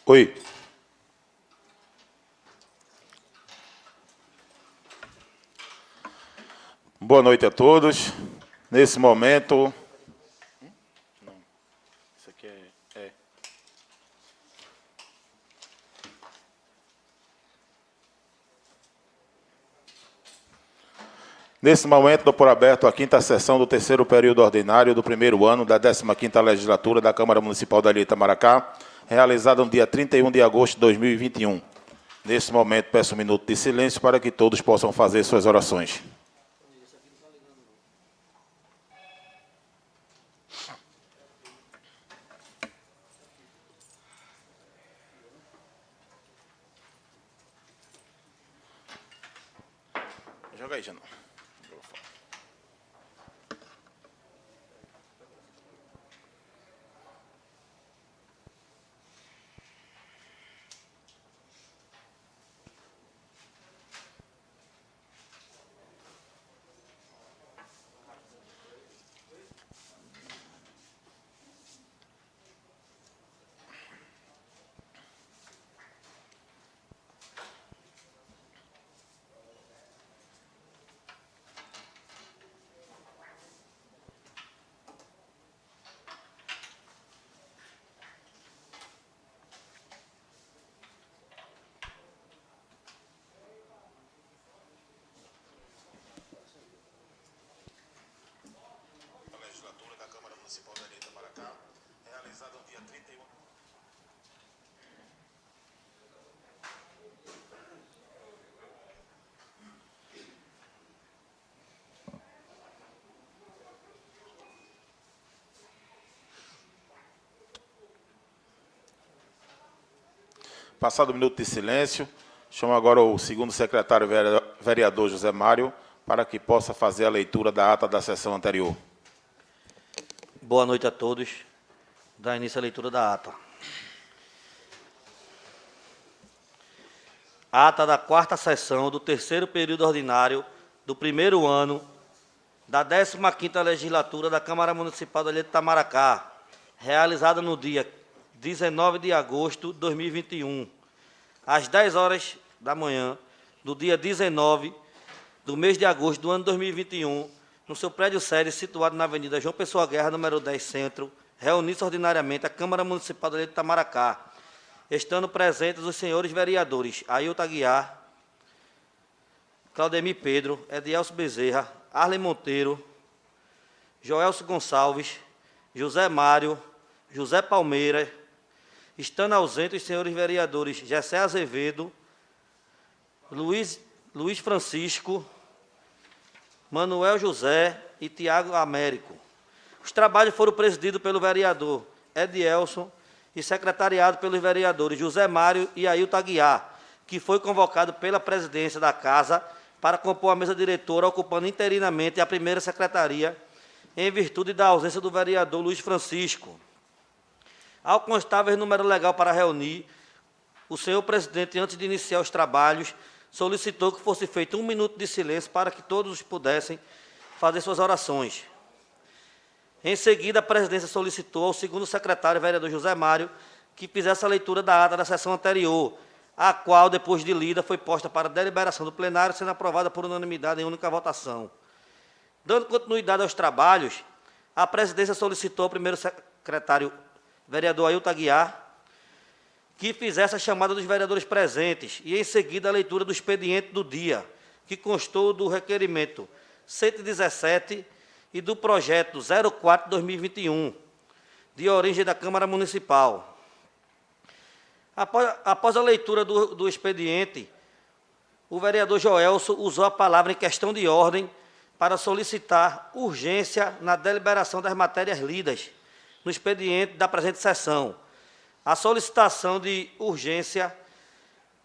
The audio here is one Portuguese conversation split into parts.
Oi. Boa noite a todos. Nesse momento... Não, isso aqui é... Nesse momento, dou por aberto a quinta sessão do terceiro período ordinário do primeiro ano da 15ª legislatura da Câmara Municipal da Ilha Itamaracá, realizada no dia 31 de agosto de 2021. Nesse momento, peço um minuto de silêncio para que todos possam fazer suas orações. Joga aí, Janão. Legislatura da Câmara Municipal da Ilha Itamaracá, realizada no dia 31. Passado o minuto de silêncio, chamo agora o segundo secretário vereador José Mário para que possa fazer a leitura da ata da sessão anterior. Boa noite a todos. Dá início à leitura da ata. Ata da quarta sessão do terceiro período ordinário do primeiro ano da 15ª legislatura da Câmara Municipal da Ilha de Itamaracá, realizada no dia 19 de agosto de 2021, às 10 horas da manhã, do dia 19 do mês de agosto do ano 2021, no seu prédio sede situado na Avenida João Pessoa Guerra, número 10, Centro, reunir-se ordinariamente a Câmara Municipal da Ilha de Itamaracá, estando presentes os senhores vereadores Ailton Aguiar, Claudemir Pedro, Edielso Bezerra, Arlen Monteiro, Joelso Gonçalves, José Mário, José Palmeira, estando ausentes os senhores vereadores Gessé Azevedo, Luiz Francisco, Manuel José e Tiago Américo. Os trabalhos foram presididos pelo vereador Edielson e secretariado pelos vereadores José Mário e Ailton Aguiar, que foi convocado pela presidência da Casa para compor a mesa diretora, ocupando interinamente a primeira secretaria, em virtude da ausência do vereador Luiz Francisco. Ao constar o número legal para reunir, o senhor presidente, antes de iniciar os trabalhos, solicitou que fosse feito 1 minuto de silêncio para que todos pudessem fazer suas orações. Em seguida, a presidência solicitou ao segundo secretário, vereador José Mário, que fizesse a leitura da ata da sessão anterior, a qual, depois de lida, foi posta para deliberação do plenário, sendo aprovada por unanimidade em única votação. Dando continuidade aos trabalhos, a presidência solicitou ao primeiro secretário, vereador Ailton Aguiar, que fizesse a chamada dos vereadores presentes e, em seguida, a leitura do expediente do dia, que constou do requerimento 117 e do projeto 04/2021, de origem da Câmara Municipal. Após a leitura do expediente, o vereador Joelso usou a palavra em questão de ordem para solicitar urgência na deliberação das matérias lidas no expediente da presente sessão. A solicitação de urgência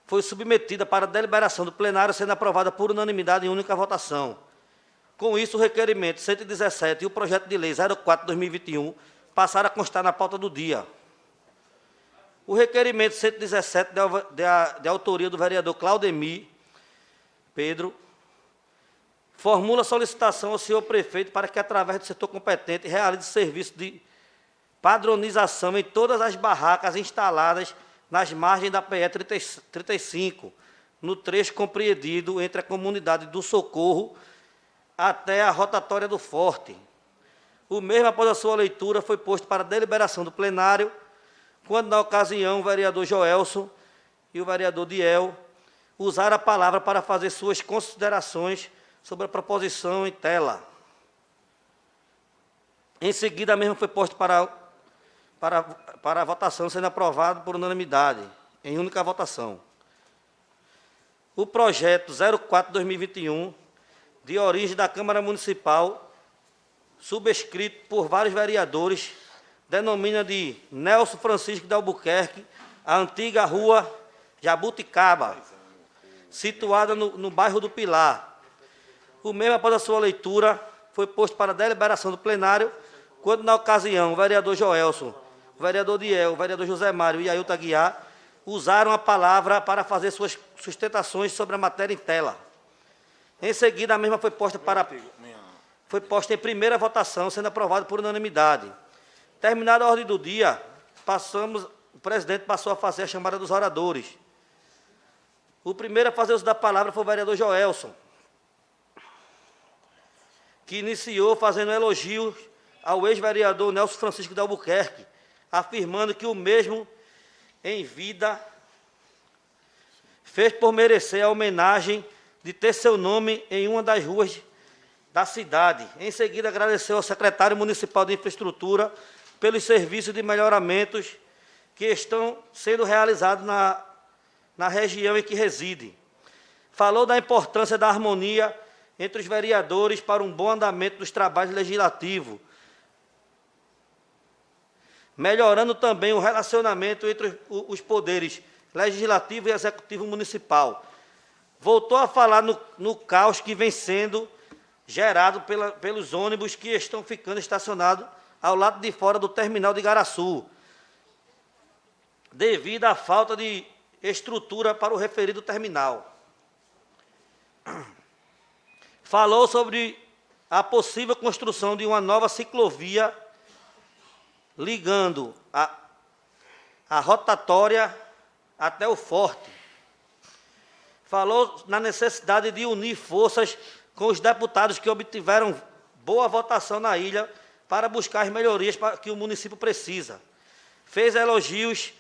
foi submetida para deliberação do plenário, sendo aprovada por unanimidade em única votação. Com isso, o requerimento 117 e o projeto de lei 04/2021 passaram a constar na pauta do dia. O requerimento 117, de autoria do vereador Claudemir Pedro, formula solicitação ao senhor prefeito para que, através do setor competente, realize serviço de padronização em todas as barracas instaladas nas margens da PE 35, no trecho compreendido entre a comunidade do Socorro até a rotatória do Forte. O mesmo, após a sua leitura, foi posto para deliberação do plenário, quando, na ocasião, o vereador Joelson e o vereador Diel usaram a palavra para fazer suas considerações sobre a proposição em tela. Em seguida, a mesma foi posta para a votação, sendo aprovado por unanimidade, em única votação. O projeto 04/2021, de origem da Câmara Municipal, subscrito por vários vereadores, denomina de Nelson Francisco de Albuquerque a antiga rua Jabuticaba, situada no bairro do Pilar. O mesmo, após a sua leitura, foi posto para deliberação do plenário, quando, na ocasião, o vereador Joelson, o vereador Diel, o vereador José Mário e Ailton Aguiar usaram a palavra para fazer suas sustentações sobre a matéria em tela. Em seguida, a mesma foi posta em primeira votação, sendo aprovada por unanimidade. Terminada a ordem do dia, o presidente passou a fazer a chamada dos oradores. O primeiro a fazer uso da palavra foi o vereador Joelson, que iniciou fazendo elogios ao ex-vereador Nelson Francisco de Albuquerque, afirmando que o mesmo, em vida, fez por merecer a homenagem de ter seu nome em uma das ruas da cidade. Em seguida, agradeceu ao secretário municipal de infraestrutura pelos serviços de melhoramentos que estão sendo realizados na região em que reside. Falou da importância da harmonia entre os vereadores para um bom andamento dos trabalhos legislativos, melhorando também o relacionamento entre os poderes legislativo e executivo municipal. Voltou a falar no caos que vem sendo gerado pelos ônibus que estão ficando estacionados ao lado de fora do terminal de Igaraçu, devido à falta de estrutura para o referido terminal. Falou sobre a possível construção de uma nova ciclovia ligando a rotatória até o Forte. Falou na necessidade de unir forças com os deputados que obtiveram boa votação na ilha para buscar as melhorias que o município precisa. Fez elogios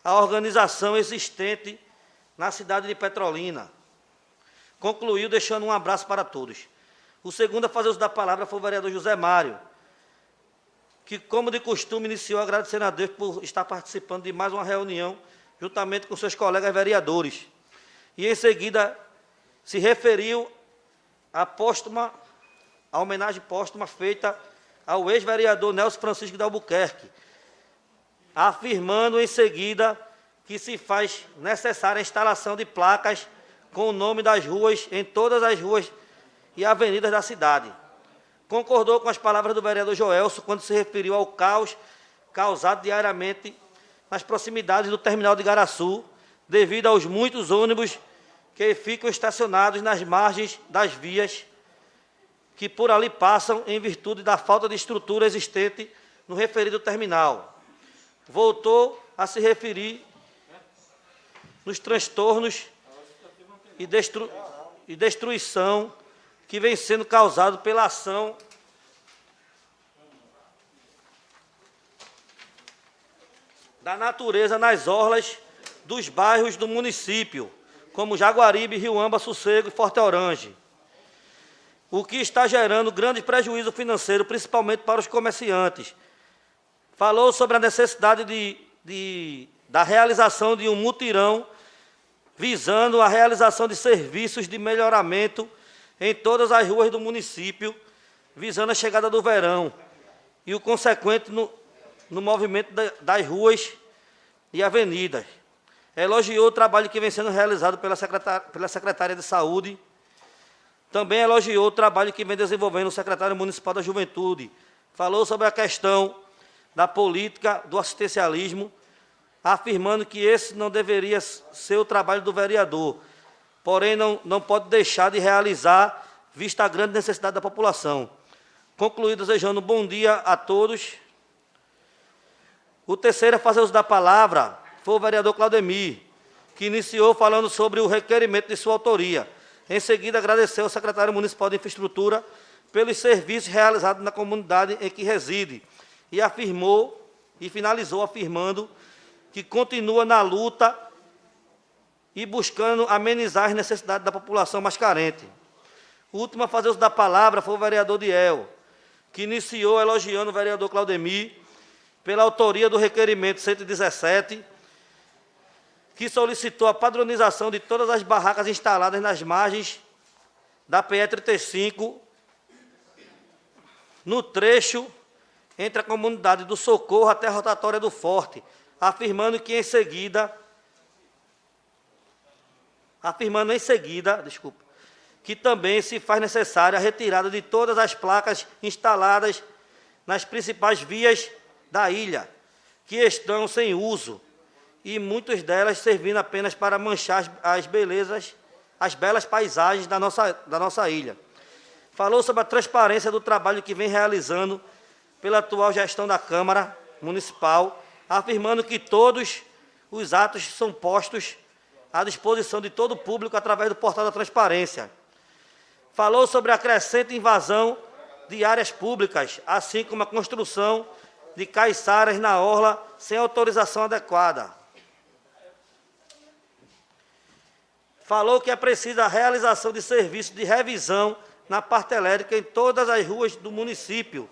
à organização existente na cidade de Petrolina. Concluiu deixando um abraço para todos. O segundo a fazer uso da palavra foi o vereador José Mário, que, como de costume, iniciou agradecendo a Deus por estar participando de mais uma reunião, juntamente com seus colegas vereadores. E, em seguida, se referiu à homenagem póstuma feita ao ex-vereador Nelson Francisco de Albuquerque, afirmando, em seguida, que se faz necessária a instalação de placas com o nome das ruas em todas as ruas e avenidas da cidade. Concordou com as palavras do vereador Joelson quando se referiu ao caos causado diariamente nas proximidades do terminal de Igaraçu, devido aos muitos ônibus que ficam estacionados nas margens das vias que por ali passam em virtude da falta de estrutura existente no referido terminal. Voltou a se referir nos transtornos e destruição que vem sendo causado pela ação da natureza nas orlas dos bairros do município, como Jaguaribe, Riuamba, Sossego e Forte Orange, o que está gerando grande prejuízo financeiro, principalmente para os comerciantes. Falou sobre a necessidade da realização de um mutirão visando a realização de serviços de melhoramento em todas as ruas do município, visando a chegada do verão e o consequente no movimento das ruas e avenidas. Elogiou o trabalho que vem sendo realizado pela Secretaria de Saúde. Também elogiou o trabalho que vem desenvolvendo o secretário municipal da Juventude. Falou sobre a questão da política do assistencialismo, afirmando que esse não deveria ser o trabalho do vereador, porém não pode deixar de realizar, vista a grande necessidade da população. Concluí desejando um bom dia a todos. O terceiro a fazer uso da palavra foi o vereador Claudemir, que iniciou falando sobre o requerimento de sua autoria. Em seguida, agradeceu ao secretário municipal de Infraestrutura pelos serviços realizados na comunidade em que reside e afirmou e finalizou afirmando que continua na luta e buscando amenizar as necessidades da população mais carente. O último a fazer uso da palavra foi o vereador Diel, que iniciou elogiando o vereador Claudemir pela autoria do requerimento 117, que solicitou a padronização de todas as barracas instaladas nas margens da PE 35, no trecho entre a comunidade do Socorro até a rotatória do Forte, afirmando em seguida, que também se faz necessária a retirada de todas as placas instaladas nas principais vias da ilha, que estão sem uso, e muitas delas servindo apenas para manchar as belas paisagens da nossa ilha. Falou sobre a transparência do trabalho que vem realizando pela atual gestão da Câmara Municipal, afirmando que todos os atos são postos à disposição de todo o público através do portal da transparência. Falou sobre a crescente invasão de áreas públicas, assim como a construção de caiçaras na orla sem autorização adequada. Falou que é preciso a realização de serviços de revisão na parte elétrica em todas as ruas do município,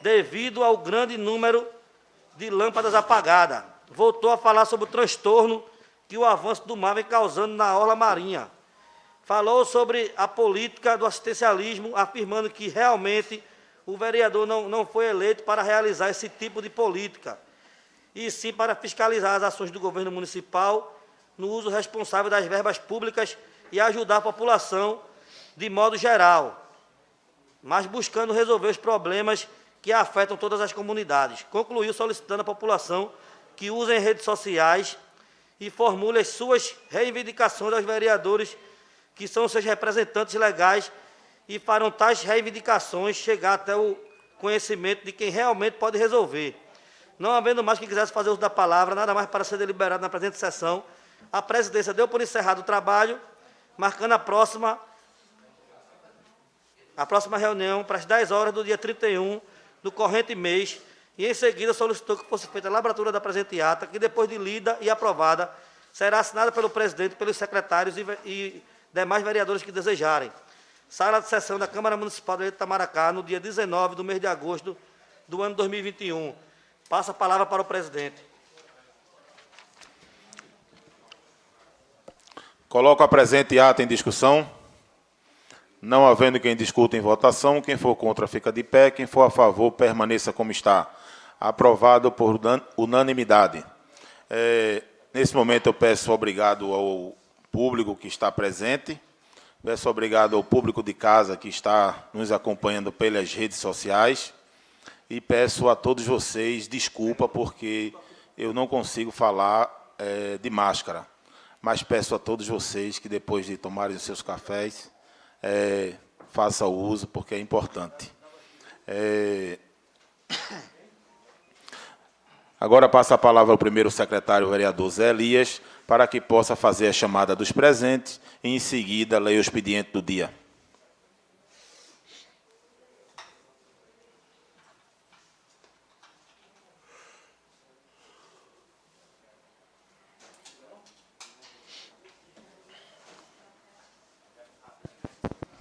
devido ao grande número de lâmpadas apagadas. Voltou a falar sobre o transtorno que o avanço do mar vem causando na orla marinha. Falou sobre a política do assistencialismo, afirmando que realmente o vereador não foi eleito para realizar esse tipo de política, e sim para fiscalizar as ações do governo municipal no uso responsável das verbas públicas e ajudar a população de modo geral, mas buscando resolver os problemas que afetam todas as comunidades. Concluiu solicitando à população que usem redes sociais e formule as suas reivindicações aos vereadores, que são seus representantes legais, e farão tais reivindicações chegar até o conhecimento de quem realmente pode resolver. Não havendo mais quem quisesse fazer uso da palavra, nada mais para ser deliberado na presente sessão, a presidência deu por encerrado o trabalho, marcando a próxima reunião para as 10 horas do dia 31 do corrente mês, e em seguida solicitou que fosse feita a lavratura da presente ata, que depois de lida e aprovada, será assinada pelo presidente, pelos secretários e demais vereadores que desejarem. Sala de sessão da Câmara Municipal de Itamaracá, no dia 19 do mês de agosto do ano 2021. Passa a palavra para o presidente. Coloco a presente ata em discussão. Não havendo quem discuta em votação, quem for contra fica de pé, quem for a favor permaneça como está. Aprovado por unanimidade. Nesse momento eu peço obrigado ao público que está presente, peço obrigado ao público de casa que está nos acompanhando pelas redes sociais e peço a todos vocês desculpa porque eu não consigo falar de máscara, mas peço a todos vocês que depois de tomarem os seus cafés, faça o uso, porque é importante. Agora passa a palavra ao primeiro secretário, o vereador Zé Elias, para que possa fazer a chamada dos presentes e, em seguida, leia o expediente do dia.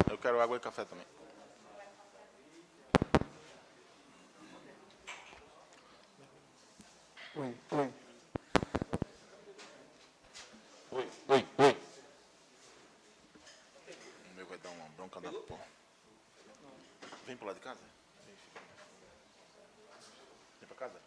Eu quero água e café também. Oi. O meu vai dar uma bronca da porra. Vem pro lado de casa? Vem pra casa?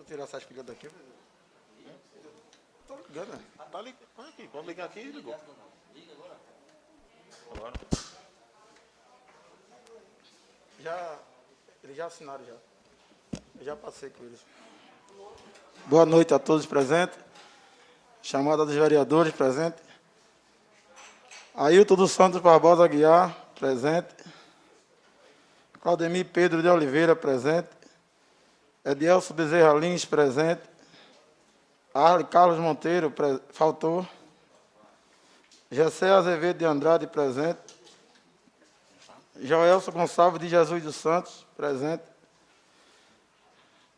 Tirar essas pilhas daqui. Tô ligando, né? Tá ligado aqui. Quando ligar aqui, ligou. Liga agora. Agora. Eles já assinaram já. Eu já passei com eles. Boa noite a todos presentes. Chamada dos vereadores presentes. Ailton dos Santos Barbosa Aguiar, presente. Claudemir Pedro de Oliveira, presente. Edielso Bezerra Lins, presente. Arle Carlos Monteiro, faltou. Jessé Azevedo de Andrade, presente. Joelso Gonçalves de Jesus dos Santos, presente.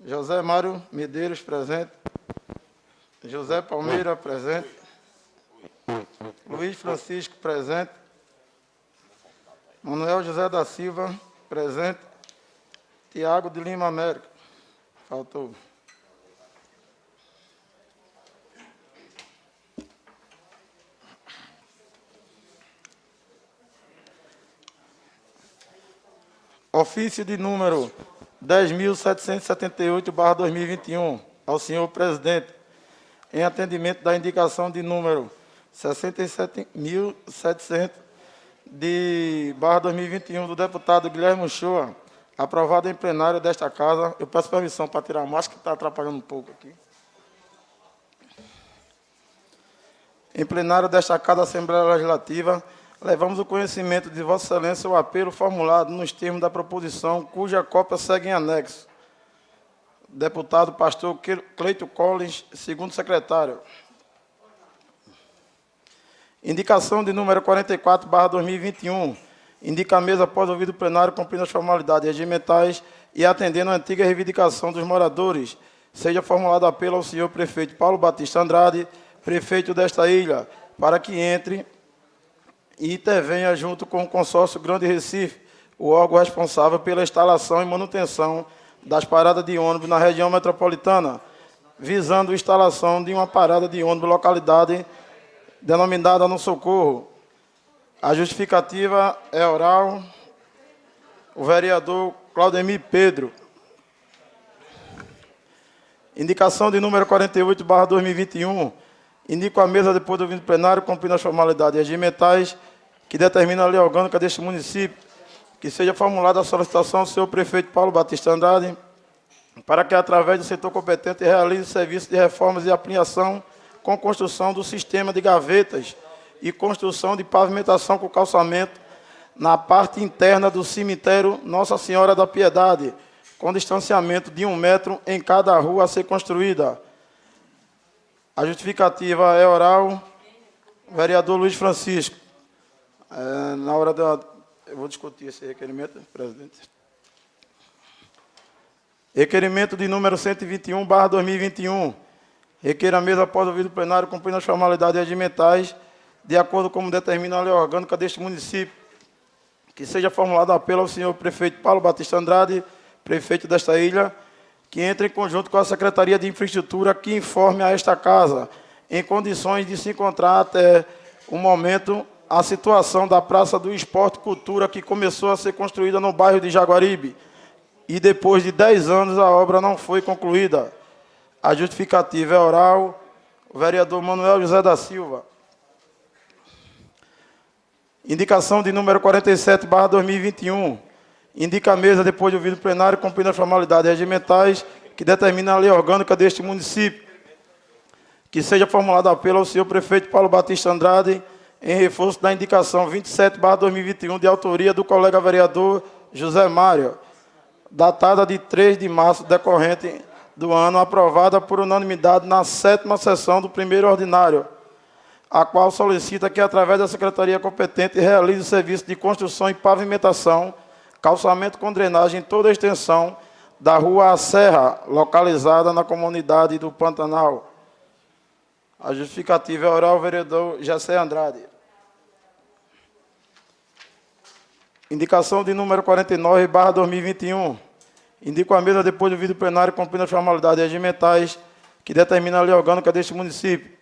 José Mário Medeiros, presente. José Palmeira, presente. Luiz Francisco, presente. Manuel José da Silva, presente. Tiago de Lima América, faltou. Ofício de número 10.778/2021, ao senhor presidente, em atendimento da indicação de número 67.700/2021 do deputado Guilherme Uchoa, aprovado em plenário desta casa. Eu peço permissão para tirar a máscara, que está atrapalhando um pouco aqui. Em plenário desta Casa da Assembleia Legislativa, levamos o conhecimento de Vossa Excelência o apelo formulado nos termos da proposição, cuja cópia segue em anexo. Deputado pastor Cleito Collins, segundo secretário. Indicação de número 44/2021. Indica a mesa após ouvido o plenário cumprindo as formalidades regimentais e atendendo a antiga reivindicação dos moradores. Seja formulado apelo ao senhor prefeito Paulo Batista Andrade, prefeito desta ilha, para que entre e intervenha junto com o consórcio Grande Recife, o órgão responsável pela instalação e manutenção das paradas de ônibus na região metropolitana, visando a instalação de uma parada de ônibus localidade denominada No Socorro. A justificativa é oral. O vereador Claudemir Pedro. Indicação de número 48/2021. Indico a mesa, depois do ouvido plenário, cumprindo as formalidades regimentais que determina a lei orgânica deste município, que seja formulada a solicitação ao senhor prefeito Paulo Batista Andrade, para que, através do setor competente, realize serviços de reformas e ampliação com construção do sistema de gavetas e construção de pavimentação com calçamento na parte interna do cemitério Nossa Senhora da Piedade, com distanciamento de 1 metro em cada rua a ser construída. A justificativa é oral. Vereador Luiz Francisco. Na hora da... Eu vou discutir esse requerimento, presidente. Requerimento de número 121/2021. Requer a mesa após ouvido plenário, cumprindo as formalidades regimentais, de acordo com determina a lei orgânica deste município, que seja formulado apelo ao senhor prefeito Paulo Batista Andrade, prefeito desta ilha, que entre em conjunto com a Secretaria de Infraestrutura, que informe a esta Casa, em condições de se encontrar até o momento, a situação da Praça do Esporte Cultura, que começou a ser construída no bairro de Jaguaribe, e depois de 10 anos a obra não foi concluída. A justificativa é oral. O vereador Manuel José da Silva. Indicação de número 47/2021. Indica a mesa, depois de ouvido o plenário, cumprindo as formalidades regimentais que determina a lei orgânica deste município, que seja formulado apelo ao senhor prefeito Paulo Batista Andrade, em reforço da indicação 27/2021, de autoria do colega vereador José Mário, datada de 3 de março, decorrente do ano, aprovada por unanimidade na 7ª sessão do primeiro ordinário, a qual solicita que, através da secretaria competente, realize o serviço de construção e pavimentação, calçamento com drenagem em toda a extensão da Rua A Serra, localizada na comunidade do Pantanal. A justificativa é oral, vereador Jessé Andrade. Indicação de número 49/2021. Indico a mesa, depois do ouvido plenário, cumprindo as formalidades regimentais que determina a lei orgânica deste município,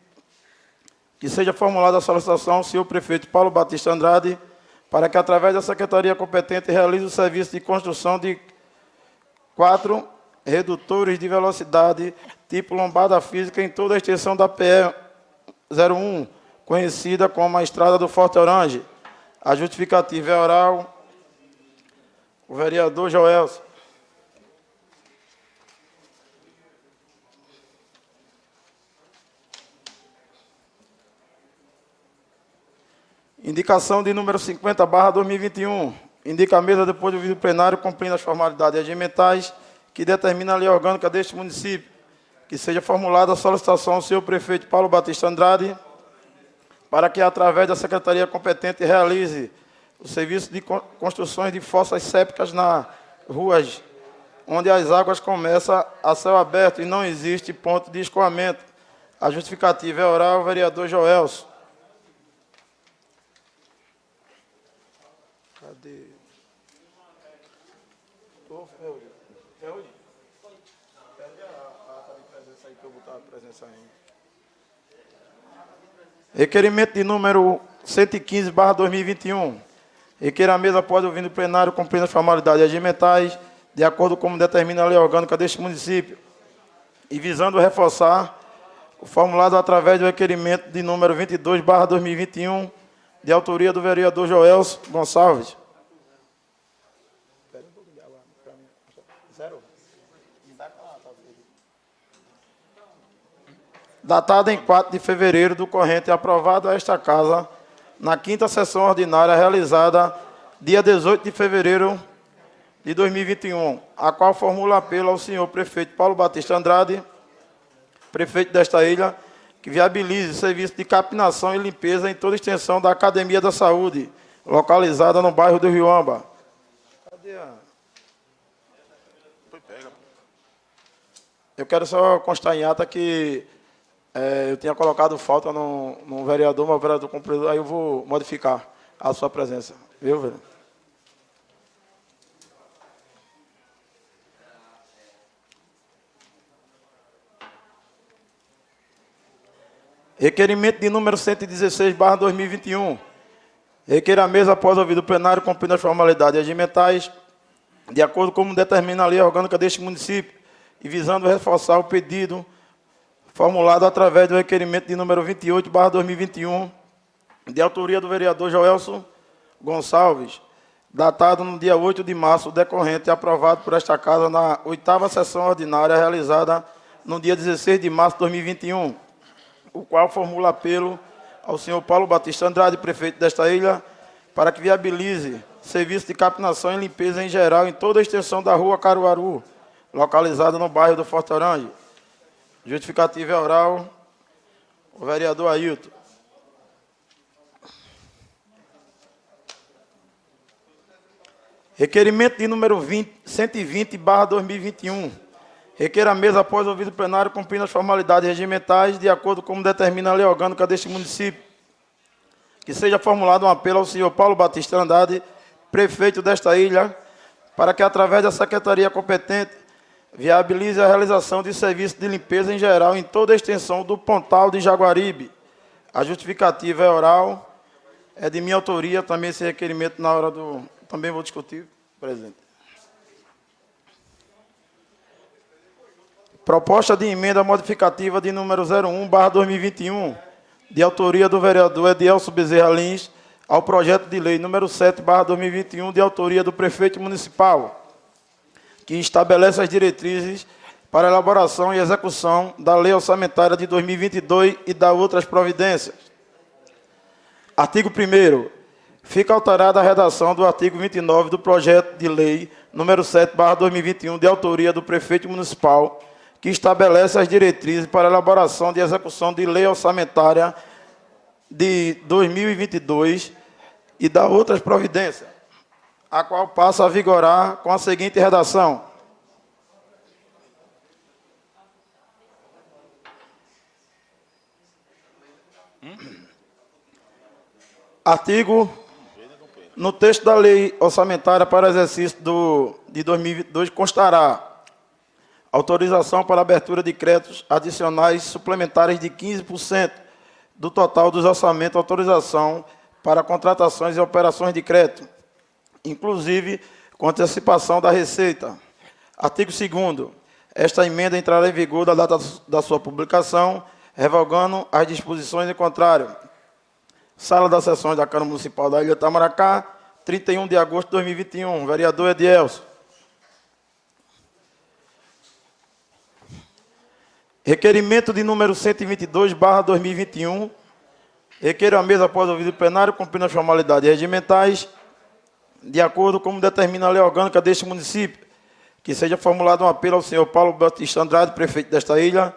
que seja formulada a solicitação ao senhor prefeito Paulo Batista Andrade, para que, através da secretaria competente, realize o serviço de construção de 4 redutores de velocidade tipo lombada física em toda a extensão da PE 01, conhecida como a Estrada do Forte Orange. A justificativa é oral. O vereador Joelso. Indicação de número 50/2021. Indica a mesa, depois do ouvido plenário, cumprindo as formalidades regimentais, que determina a lei orgânica deste município, que seja formulada a solicitação ao senhor prefeito Paulo Batista Andrade, para que, através da secretaria competente, realize o serviço de construções de fossas sépticas nas ruas onde as águas começam a céu aberto e não existe ponto de escoamento. A justificativa é oral, vereador Joelso. Cadê? Pede a ata de presença aí, que eu botar a presença aí. Requerimento de número 115/2021. Requer a mesa, após ouvir no plenário, cumprindo as formalidades regimentais, de acordo com determina a lei orgânica deste município, e visando reforçar o formulado através do requerimento de número 22/2021, de autoria do vereador Joelso Gonçalves. Datado em 4 de fevereiro do corrente, aprovado a esta Casa na 5ª sessão ordinária realizada dia 18 de fevereiro de 2021, a qual formula apelo ao senhor prefeito Paulo Batista Andrade, prefeito desta ilha, que viabilize serviço de capinação e limpeza em toda a extensão da Academia da Saúde, localizada no bairro do Riuamba. Cadê a... Eu quero só constar em ata que eu tinha colocado falta no vereador, mas o vereador cumpriu, aí eu vou modificar a sua presença. Viu, vereador? Requerimento de número 116/2021. Requer a mesa, após ouvido o plenário, cumprindo as formalidades regimentais, de acordo com determina a lei orgânica deste município, e visando reforçar o pedido formulado através do requerimento de número 28/2021, de autoria do vereador Joelso Gonçalves, datado no dia 8 de março, decorrente e aprovado por esta Casa na 8ª sessão ordinária realizada no dia 16 de março de 2021, o qual formula apelo ao senhor Paulo Batista Andrade, prefeito desta ilha, para que viabilize serviço de capinação e limpeza em geral em toda a extensão da rua Caruaru, localizada no bairro do Forte Orange. Justificativa é oral, o vereador Ailton. Requerimento de número 120/2021. Requer a mesa, após ouvido plenário, cumprindo as formalidades regimentais, de acordo com determina a lei orgânica deste município, que seja formulado um apelo ao senhor Paulo Batista Andrade, prefeito desta ilha, para que, através da secretaria competente, viabilize a realização de serviços de limpeza em geral em toda a extensão do Pontal de Jaguaribe. A justificativa é oral, é de minha autoria, também esse requerimento na hora do... Também vou discutir, presidente. Proposta de emenda modificativa de número 01/2021, de autoria do vereador Edielso Bezerra Lins, ao projeto de lei número 7/2021, de autoria do prefeito municipal, que estabelece as diretrizes para a elaboração e execução da lei orçamentária de 2022 e da outras providências. Artigo 1º. Fica alterada a redação do artigo 29 do projeto de lei número 7/2021, de autoria do prefeito municipal, que estabelece as diretrizes para a elaboração e execução de lei orçamentária de 2022 e da outras providências, a qual passa a vigorar com a seguinte redação. Artigo, no texto da lei orçamentária para o exercício de 2022 constará autorização para abertura de créditos adicionais suplementares de 15% do total dos orçamentos, autorização para contratações e operações de crédito, inclusive com antecipação da receita. Artigo 2º. Esta emenda entrará em vigor da data da sua publicação, revogando as disposições em contrário. Sala das Sessões da Câmara Municipal da Ilha Itamaracá, 31 de agosto de 2021. Vereador Edielso. Requerimento de número 122/2021, Requeiro a mesa, após ouvido o plenário, cumprindo as formalidades regimentais, de acordo com determina a lei orgânica deste município, que seja formulado um apelo ao senhor Paulo Batista Andrade, prefeito desta ilha,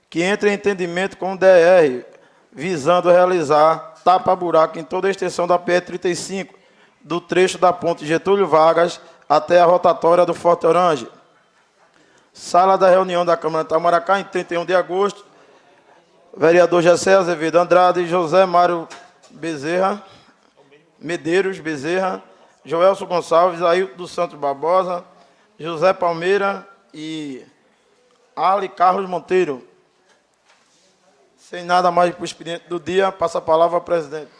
que entre em entendimento com o DR, visando realizar tapa-buraco em toda a extensão da PE-35, do trecho da ponte Getúlio Vargas até a rotatória do Forte Orange. Sala da reunião da Câmara de Itamaracá, em 31 de agosto, vereador Jessé Azevedo Andrade, José Mário Medeiros Bezerra, Joelso Gonçalves, Ailton dos Santos Barbosa, José Palmeira e Ali Carlos Monteiro. Sem nada mais para o expediente do dia, passa a palavra ao presidente.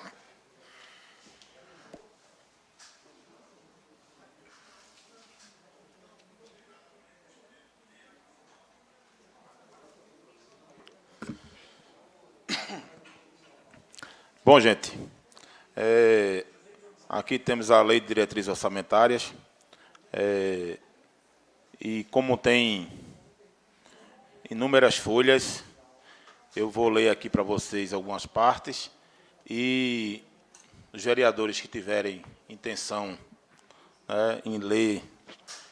Bom, gente, aqui temos a Lei de Diretrizes Orçamentárias, e como tem inúmeras folhas, eu vou ler aqui para vocês algumas partes, e os vereadores que tiverem intenção, né, em ler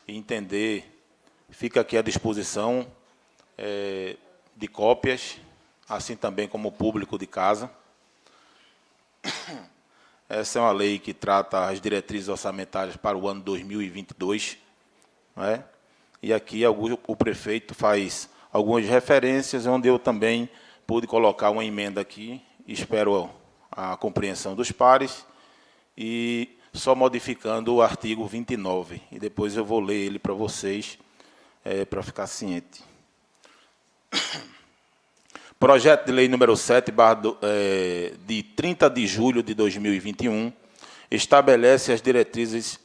e entender, fica aqui à disposição de cópias, assim também como o público de casa. Essa é uma lei que trata as diretrizes orçamentárias para o ano 2022, né? E aqui o prefeito faz algumas referências, onde eu também pude colocar uma emenda aqui, espero a compreensão dos pares, e só modificando o artigo 29, e depois eu vou ler ele para vocês, para ficar ciente. Projeto de Lei número 7, de 30 de julho de 2021, estabelece as diretrizes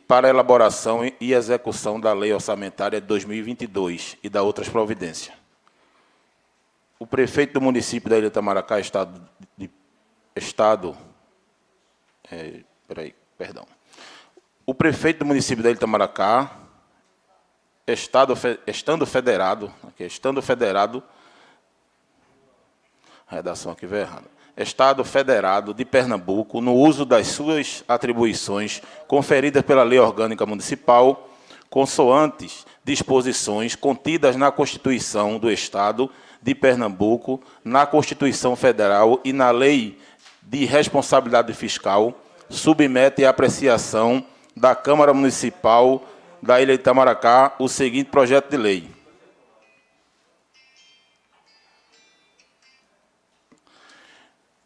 para a elaboração e execução da Lei Orçamentária de 2022 e da outras providências. O prefeito do município da Ilha de Itamaracá, O prefeito do município da Ilha de Itamaracá, estando federado, redação aqui veio errada. Estado Federado de Pernambuco, no uso das suas atribuições conferidas pela Lei Orgânica Municipal, consoantes disposições contidas na Constituição do Estado de Pernambuco, na Constituição Federal e na Lei de Responsabilidade Fiscal, submete à apreciação da Câmara Municipal da Ilha de Itamaracá o seguinte projeto de lei.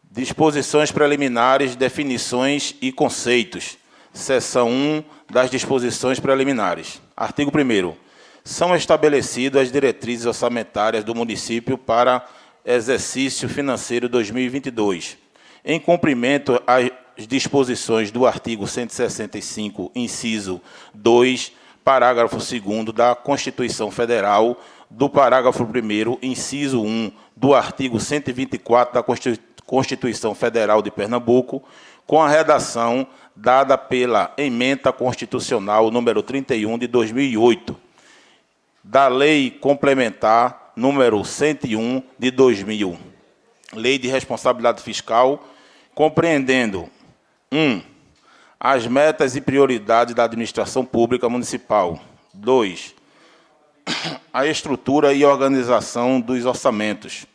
Disposições preliminares, definições e conceitos. Seção 1 das disposições preliminares. Artigo 1º. São estabelecidas as diretrizes orçamentárias do município para exercício financeiro 2022, em cumprimento às disposições do artigo 165, inciso 2, parágrafo 2º da Constituição Federal, do parágrafo 1º, inciso 1, do artigo 124 da Constituição Federal de Pernambuco, com a redação dada pela Ementa Constitucional número 31 de 2008, da Lei Complementar número 101 de 2000, Lei de Responsabilidade Fiscal, compreendendo 1. As metas e prioridades da administração pública municipal. 2. A estrutura e organização dos orçamentos.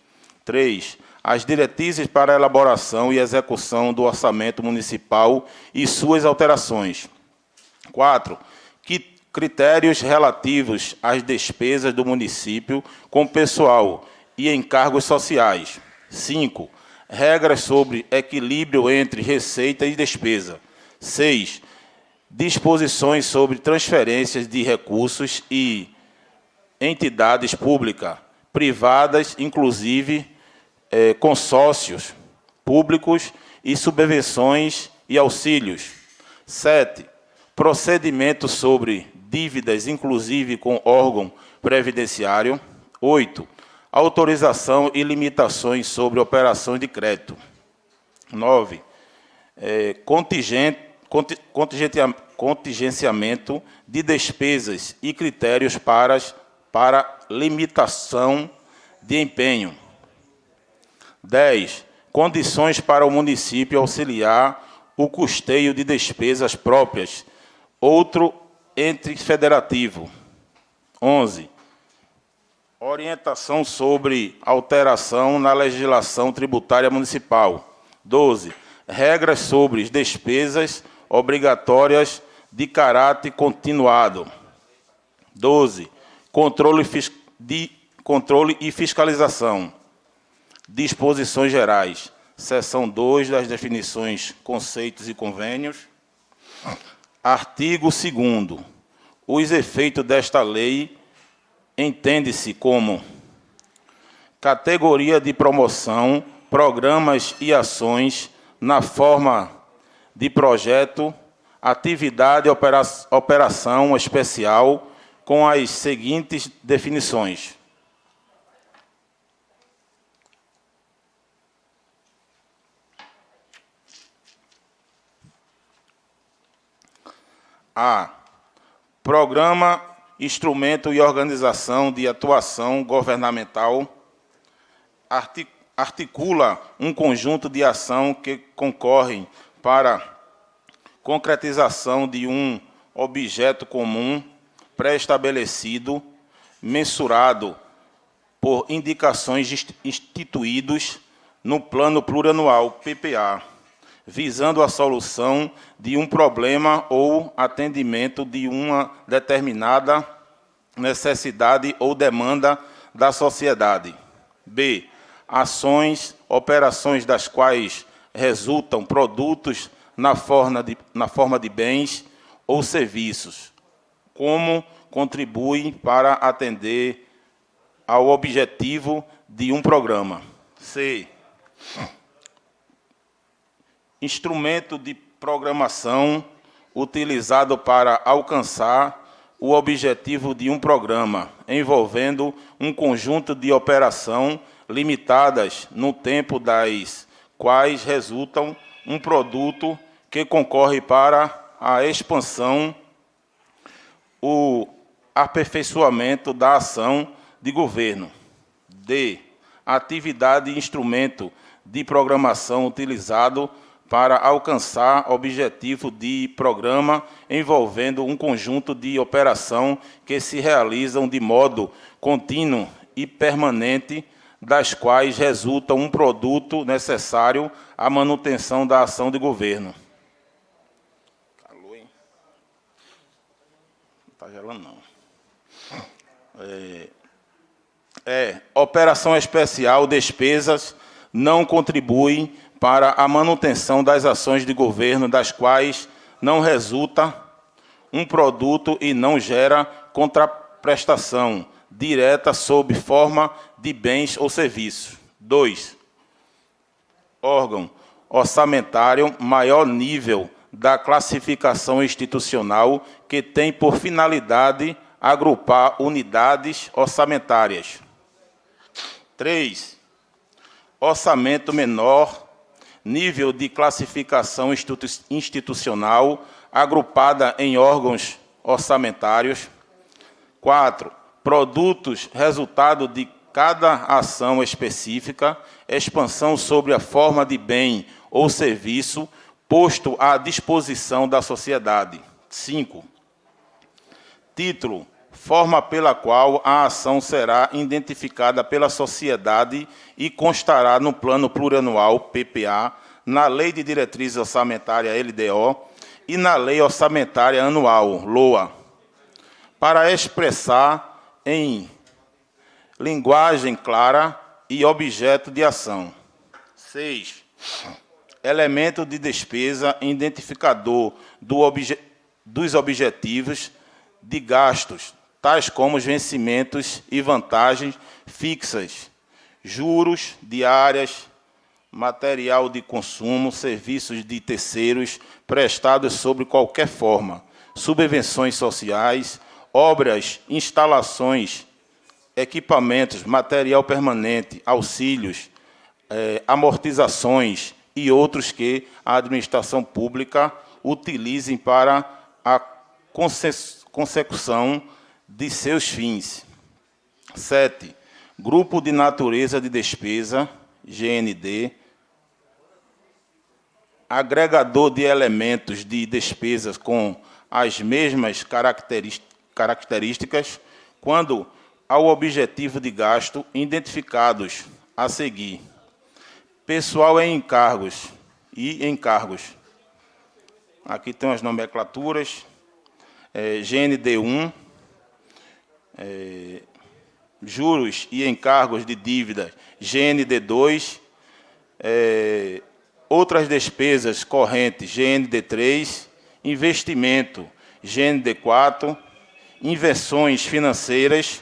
3. As diretrizes para a elaboração e execução do orçamento municipal e suas alterações. 4. Critérios relativos às despesas do município com pessoal e encargos sociais. 5. Regras sobre equilíbrio entre receita e despesa. 6. Disposições sobre transferências de recursos e entidades públicas, privadas, inclusive consórcios públicos e subvenções e auxílios. 7. Procedimentos sobre dívidas, inclusive com órgão previdenciário. 8. Autorização e limitações sobre operações de crédito. 9. Contingenciamento de despesas e critérios para limitação de empenho. 10. condições para o município auxiliar o custeio de despesas próprias, outro ente federativo. 11. Orientação sobre alteração na legislação tributária municipal. 12. Regras sobre despesas obrigatórias de caráter continuado. 12. Controle e fiscalização. Disposições gerais. Seção 2 das definições, conceitos e convênios. Artigo 2º. Os efeitos desta lei entende-se como categoria de promoção, programas e ações na forma de projeto, atividade e operação especial com as seguintes definições. A. Programa, instrumento e organização de atuação governamental articula um conjunto de ação que concorrem para concretização de um objeto comum pré-estabelecido, mensurado por indicações instituídos no Plano Plurianual, PPA, visando a solução de um problema ou atendimento de uma determinada necessidade ou demanda da sociedade. B. Ações, operações das quais resultam produtos na forma de bens ou serviços, como contribuem para atender ao objetivo de um programa. C. Instrumento de programação utilizado para alcançar o objetivo de um programa, envolvendo um conjunto de operação limitadas no tempo das quais resultam um produto que concorre para a expansão, o aperfeiçoamento da ação de governo. D. Atividade e instrumento de programação utilizado para alcançar objetivo de programa envolvendo um conjunto de operação que se realizam de modo contínuo e permanente, das quais resulta um produto necessário à manutenção da ação de governo. Calor, hein? Não está gelando, não. Operação especial, despesas não contribuem para a manutenção das ações de governo, das quais não resulta um produto e não gera contraprestação direta sob forma de bens ou serviços. 2. Órgão orçamentário, maior nível da classificação institucional, que tem por finalidade agrupar unidades orçamentárias. 3. Orçamento menor, nível de classificação institucional, agrupada em órgãos orçamentários. 4. Produtos, resultado de cada ação específica, expansão sobre a forma de bem ou serviço posto à disposição da sociedade. 5. Título, forma pela qual a ação será identificada pela sociedade e constará no Plano Plurianual, PPA, na Lei de Diretrizes Orçamentárias, LDO, e na Lei Orçamentária Anual, LOA, para expressar em linguagem clara e objeto de ação. 6. Elemento de despesa identificador dos objetivos de gastos, tais como os vencimentos e vantagens fixas, juros, diárias, material de consumo, serviços de terceiros prestados sob qualquer forma, subvenções sociais, obras, instalações, equipamentos, material permanente, auxílios, amortizações e outros que a administração pública utilizem para a consecução de seus fins. 7. Grupo de natureza de despesa, GND, agregador de elementos de despesas com as mesmas características quando ao objetivo de gasto identificados a seguir. Pessoal em encargos e encargos. Aqui tem as nomenclaturas. GND1, juros e encargos de dívida, GND2, outras despesas correntes, GND3, investimento, GND4, inversões financeiras,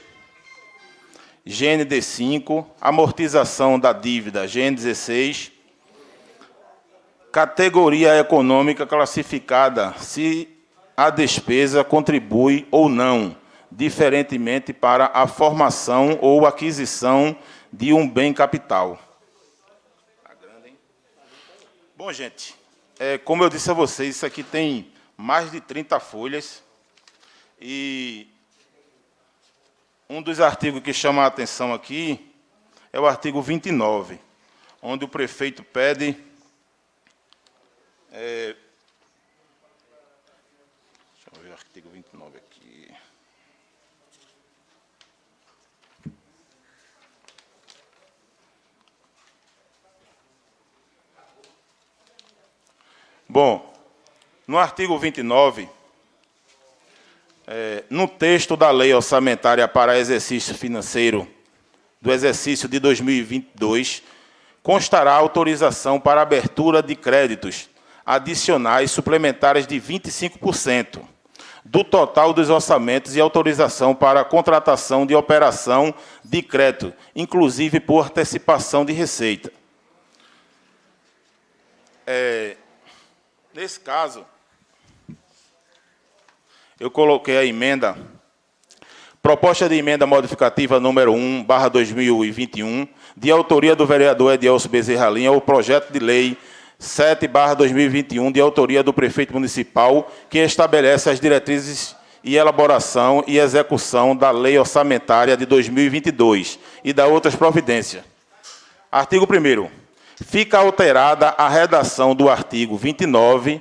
GND5, amortização da dívida, GN16, categoria econômica classificada, se a despesa contribui ou não, diferentemente para a formação ou aquisição de um bem capital. Bom, gente, como eu disse a vocês, isso aqui tem mais de 30 folhas e um dos artigos que chama a atenção aqui é o artigo 29, onde o prefeito pede deixa eu ver o artigo 29 aqui. Bom, no artigo 29, no texto da Lei Orçamentária para Exercício Financeiro do exercício de 2022, constará autorização para abertura de créditos adicionais suplementares de 25% do total dos orçamentos e autorização para a contratação de operação de crédito, inclusive por antecipação de receita. Nesse caso, eu coloquei a emenda, proposta de emenda modificativa número 1/2021, de autoria do vereador Edielso Bezerra Lima, ao projeto de lei 7/2021, de autoria do prefeito municipal, que estabelece as diretrizes e elaboração e execução da Lei Orçamentária de 2022 e da outras providências. Artigo 1º. Fica alterada a redação do artigo 29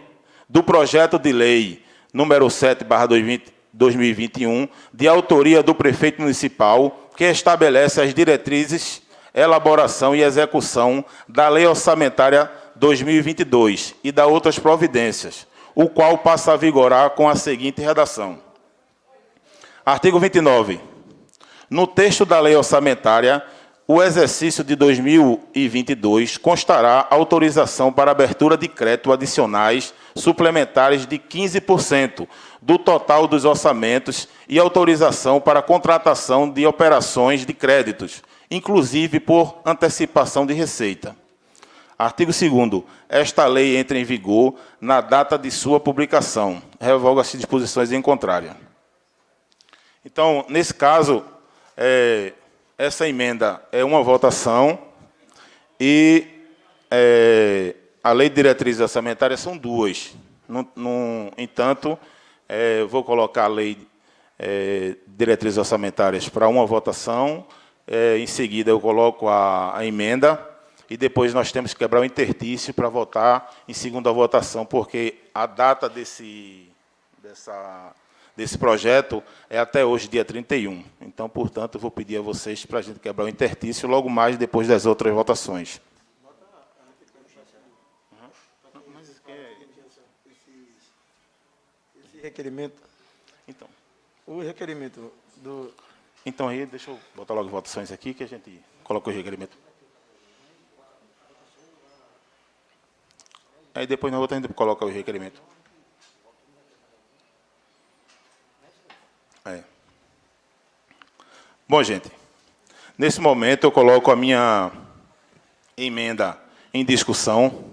do projeto de lei número 7/2021, de autoria do prefeito municipal, que estabelece as diretrizes, elaboração e execução da Lei Orçamentária 2022 e da outras providências, o qual passa a vigorar com a seguinte redação. Artigo 29. No texto da Lei Orçamentária, o exercício de 2022 constará autorização para abertura de crédito adicionais suplementares de 15% do total dos orçamentos e autorização para contratação de operações de créditos, inclusive por antecipação de receita. Artigo 2º. Esta lei entra em vigor na data de sua publicação. Revoga-se disposições em contrária. Então, nesse caso, essa emenda é uma votação e a lei de diretrizes orçamentárias são duas. No entanto, vou colocar a lei de diretrizes orçamentárias para uma votação, em seguida eu coloco a emenda, e depois nós temos que quebrar o interstício para votar em segunda votação, porque a data desse projeto é até hoje, dia 31. Então, portanto, eu vou pedir a vocês para a gente quebrar o interstício logo mais depois das outras votações. Esse requerimento. Então. O requerimento do... Então, aí, deixa eu botar logo as votações aqui, que a gente coloca o requerimento. Aí depois na outra a gente coloca o requerimento. Bom, gente, nesse momento eu coloco a minha emenda em discussão.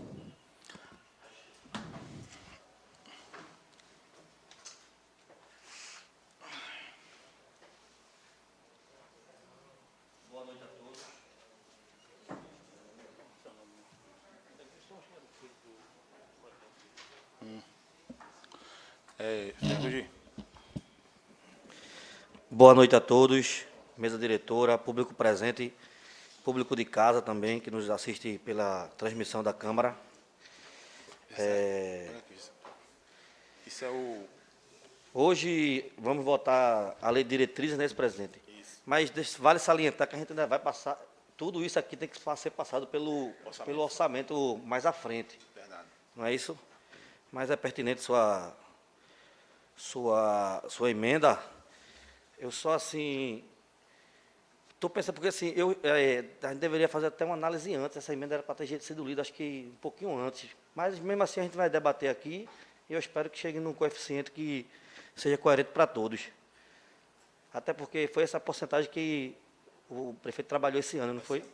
Boa noite a todos. Boa noite a todos, mesa diretora, público presente, público de casa também, que nos assiste pela transmissão da Câmara. Isso é o... Hoje vamos votar a lei de diretrizes, né, presidente? Isso. Mas vale salientar que a gente ainda vai passar, tudo isso aqui tem que ser passado pelo orçamento mais à frente. Verdade. Não é isso? Mas é pertinente sua emenda. Eu só assim estou pensando, porque assim, a gente deveria fazer até uma análise antes. Essa emenda era para ter sido lida, acho que um pouquinho antes. Mas mesmo assim a gente vai debater aqui e eu espero que chegue num coeficiente que seja coerente para todos. Até porque foi essa porcentagem que o prefeito trabalhou esse ano, não foi?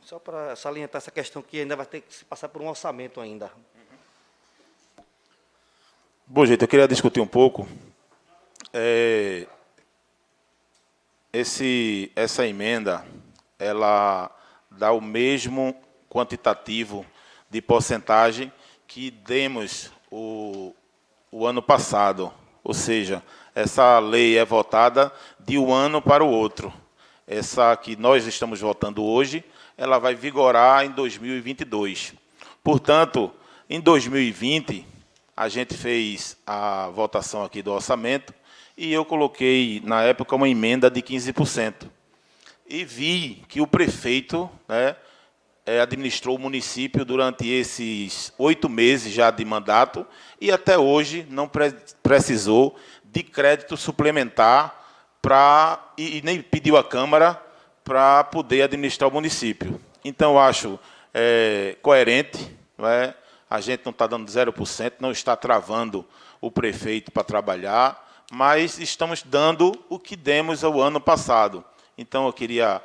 Só para salientar essa questão que ainda vai ter que se passar por um orçamento ainda. Bom, gente, eu queria discutir um pouco essa emenda, ela dá o mesmo quantitativo de porcentagem que demos o ano passado. Ou seja, essa lei é votada de um ano para o outro. Essa que nós estamos votando hoje, ela vai vigorar em 2022. Portanto, em 2020, a gente fez a votação aqui do orçamento e eu coloquei, na época, uma emenda de 15%. E vi que o prefeito, né, administrou o município durante esses 8 meses já de mandato e até hoje não precisou de crédito suplementar e nem pediu à Câmara para poder administrar o município. Então, acho coerente, não é? A gente não está dando 0%, não está travando o prefeito para trabalhar, mas estamos dando o que demos ao ano passado. Então, eu queria,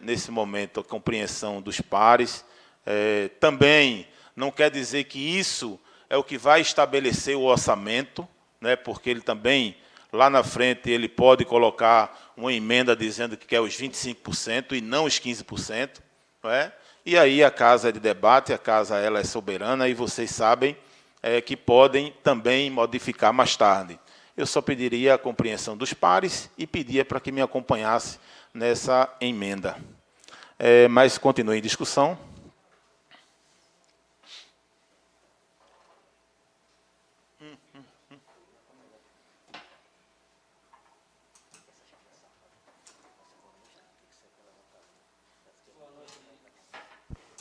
nesse momento, a compreensão dos pares. Também não quer dizer que isso é o que vai estabelecer o orçamento, né, porque ele também, lá na frente, ele pode colocar uma emenda dizendo que quer os 25% e não os 15%. Não é? E aí a casa é de debate, a casa ela é soberana e vocês sabem que podem também modificar mais tarde. Eu só pediria a compreensão dos pares e pedia para que me acompanhasse nessa emenda. Mas continue em discussão.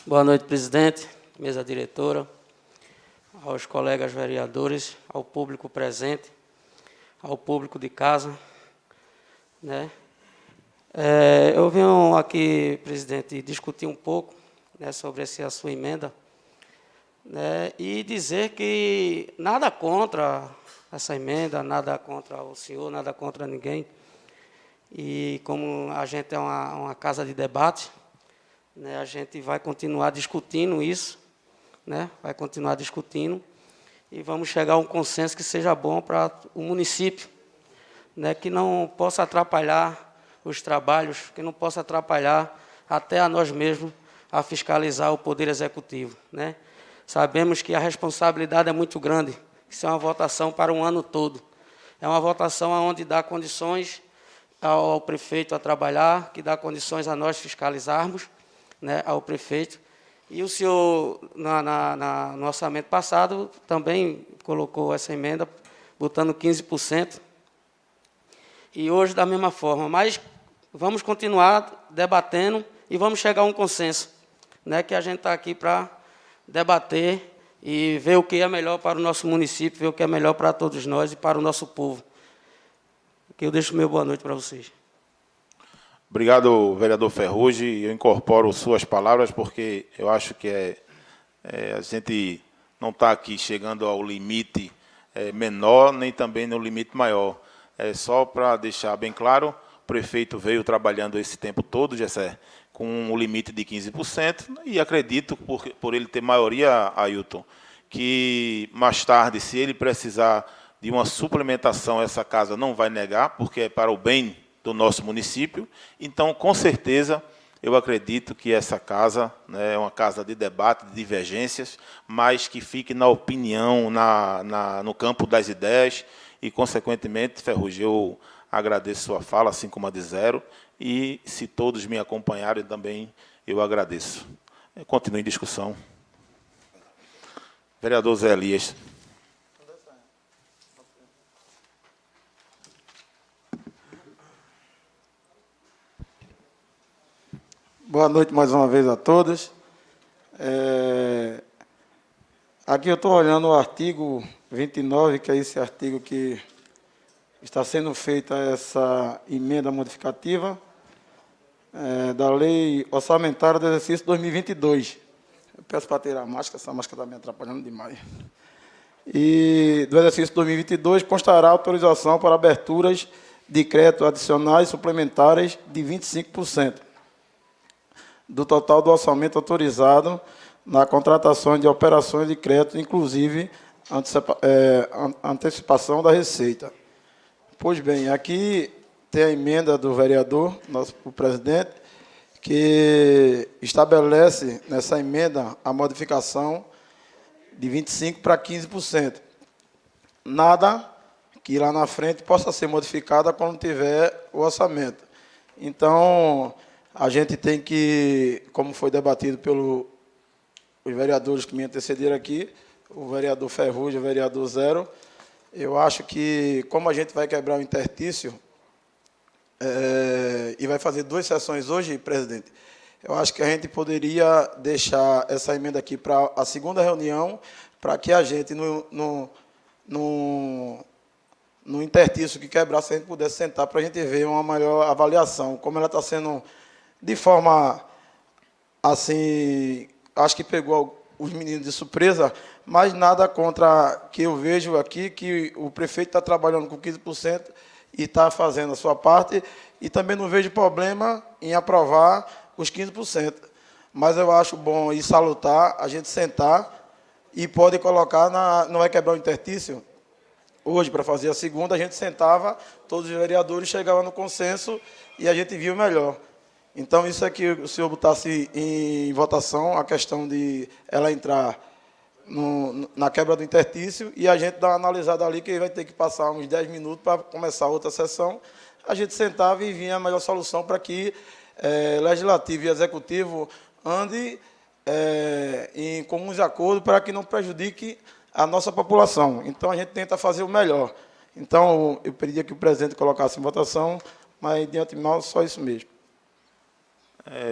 Boa noite, presidente, mesa diretora, aos colegas vereadores, ao público presente, ao público de casa, né? Eu venho aqui, presidente, discutir um pouco, né, sobre a sua emenda, né, e dizer que nada contra essa emenda, nada contra o senhor, nada contra ninguém. E como a gente é uma casa de debate, né, a gente vai continuar discutindo isso, né, vai continuar discutindo e vamos chegar a um consenso que seja bom para o município, né, que não possa atrapalhar os trabalhos, que não possa atrapalhar até a nós mesmos a fiscalizar o Poder Executivo, né. Sabemos que a responsabilidade é muito grande, isso é uma votação para um ano todo, é uma votação onde dá condições ao prefeito a trabalhar, que dá condições a nós fiscalizarmos, né, ao prefeito. E o senhor, no orçamento passado, também colocou essa emenda, botando 15%. E hoje, da mesma forma. Mas vamos continuar debatendo e vamos chegar a um consenso, né, que a gente está aqui para debater e ver o que é melhor para o nosso município, ver o que é melhor para todos nós e para o nosso povo. Aqui eu deixo meu boa noite para vocês. Obrigado, vereador Ferrugem. Eu incorporo suas palavras, porque eu acho que a gente não está aqui chegando ao limite menor, nem também no limite maior. Só para deixar bem claro, o prefeito veio trabalhando esse tempo todo, Gessé, com um limite de 15%, e acredito, por ele ter maioria, Ailton, que mais tarde, se ele precisar de uma suplementação, essa casa não vai negar, porque é para o bem do nosso município. Então, com certeza, eu acredito que essa casa, né, é uma casa de debate, de divergências, mas que fique na opinião, no campo das ideias, e, consequentemente, Ferrugem, eu agradeço sua fala, assim como a de Zero, e, se todos me acompanharem também, eu agradeço. Continue em discussão. Vereador Zé Elias. Boa noite mais uma vez a todos. Aqui eu estou olhando o artigo 29, que é esse artigo que está sendo feita essa emenda modificativa da Lei Orçamentária do Exercício 2022. Eu peço para tirar a máscara, essa máscara está me atrapalhando demais. E do exercício 2022 constará autorização para aberturas de crédito adicionais suplementares de 25% do total do orçamento autorizado na contratação de operações de crédito, inclusive antecipação da receita. Pois bem, aqui tem a emenda do vereador, o presidente, que estabelece nessa emenda a modificação de 25% para 15%. Nada que lá na frente possa ser modificada quando tiver o orçamento. Então, a gente tem que, como foi debatido pelos vereadores que me antecederam aqui, o vereador Ferrugem, o vereador Zero, eu acho que, como a gente vai quebrar o interstício, e vai fazer 2 sessões hoje, presidente, eu acho que a gente poderia deixar essa emenda aqui para a segunda reunião, para que a gente, no interstício que quebrasse, a gente pudesse sentar para a gente ver uma maior avaliação. Como ela está sendo de forma, assim, acho que pegou os meninos de surpresa, mas nada contra que eu vejo aqui, que o prefeito está trabalhando com 15%, e está fazendo a sua parte, e também não vejo problema em aprovar os 15%. Mas eu acho bom e salutar a gente sentar e pode colocar, não vai quebrar o interstício. Hoje, para fazer a segunda, a gente sentava, todos os vereadores chegavam no consenso e a gente viu melhor. Então, isso é que o senhor botasse em votação, a questão de ela entrar na quebra do interstício, e a gente dá uma analisada ali, que vai ter que passar uns 10 minutos para começar outra sessão. A gente sentava e vinha a melhor solução para que Legislativo e Executivo andem em comuns acordos para que não prejudique a nossa população. Então, a gente tenta fazer o melhor. Então, eu pediria que o presidente colocasse em votação, mas, de antemão, só isso mesmo.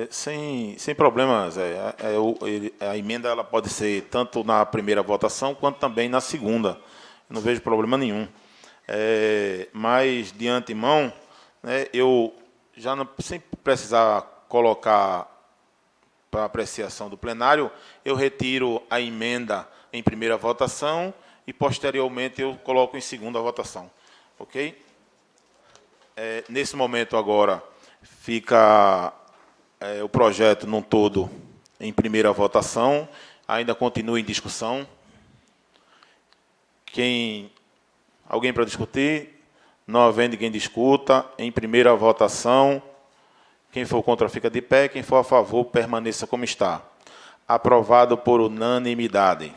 Sem problemas, a emenda ela pode ser tanto na primeira votação quanto também na segunda. Eu não vejo problema nenhum. Mas, de antemão, né, eu já não, sem precisar colocar para apreciação do plenário, eu retiro a emenda em primeira votação e, posteriormente, eu coloco em segunda votação. Ok? Nesse momento, agora, fica o projeto num todo em primeira votação, ainda continua em discussão. Alguém para discutir? Não havendo quem discuta, em primeira votação, quem for contra fica de pé, quem for a favor permaneça como está. Aprovado por unanimidade.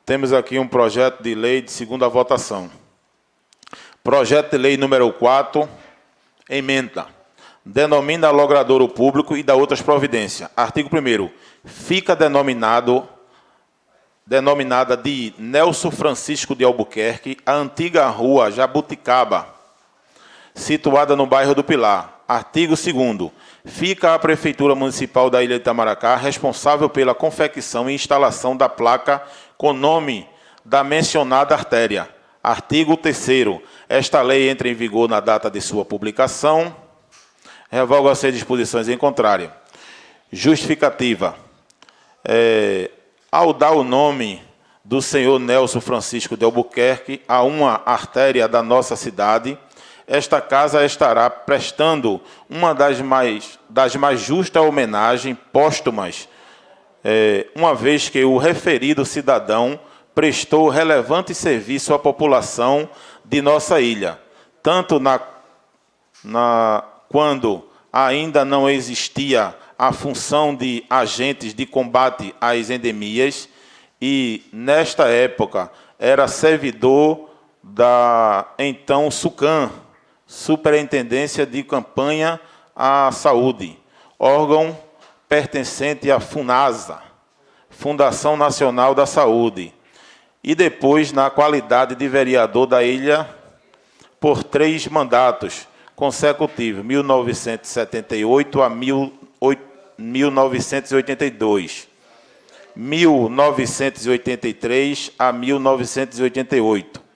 Temos aqui um projeto de lei de segunda votação. Projeto de lei número 4, emenda. Denomina logradouro público e dá outras providências. Artigo 1º. Fica denominada de Nelson Francisco de Albuquerque a antiga rua Jabuticaba, situada no bairro do Pilar. Artigo 2º. Fica a Prefeitura Municipal da Ilha de Itamaracá responsável pela confecção e instalação da placa com nome da mencionada artéria. Artigo 3º. Esta lei entra em vigor na data de sua publicação. Revoga-se as disposições em contrário. Justificativa. Ao dar o nome do senhor Nelson Francisco de Albuquerque a uma artéria da nossa cidade, esta casa estará prestando uma das mais justas homenagens póstumas, uma vez que o referido cidadão prestou relevante serviço à população de nossa ilha, tanto quando ainda não existia a função de agentes de combate às endemias, e, nesta época, era servidor da então SUCAM, Superintendência de Campanha à Saúde, órgão pertencente à FUNASA, Fundação Nacional da Saúde, e depois na qualidade de vereador da ilha por 3 mandatos consecutivos, 1978 a 1982, 1983 a 1988,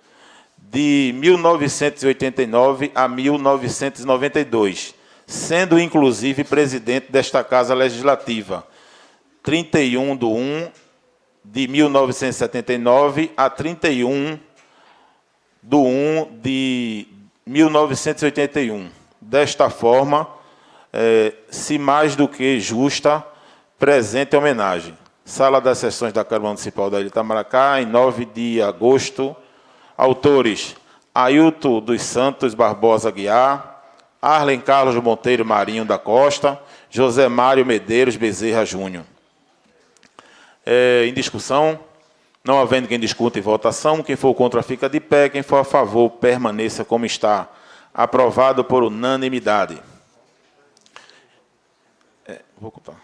de 1989 a 1992, sendo inclusive presidente desta Casa Legislativa, 31 de 1 de 1979 a 31 de 1 de 1981. Desta forma, se mais do que justa, presente homenagem. Sala das Sessões da Câmara Municipal da Ilha Itamaracá, em 9 de agosto. Autores: Ailton dos Santos Barbosa Guiar, Arlen Carlos Monteiro Marinho da Costa, José Mário Medeiros Bezerra Júnior. Em discussão, não havendo quem discuta em votação, quem for contra fica de pé, quem for a favor permaneça como está. Aprovado por unanimidade. Vou contar.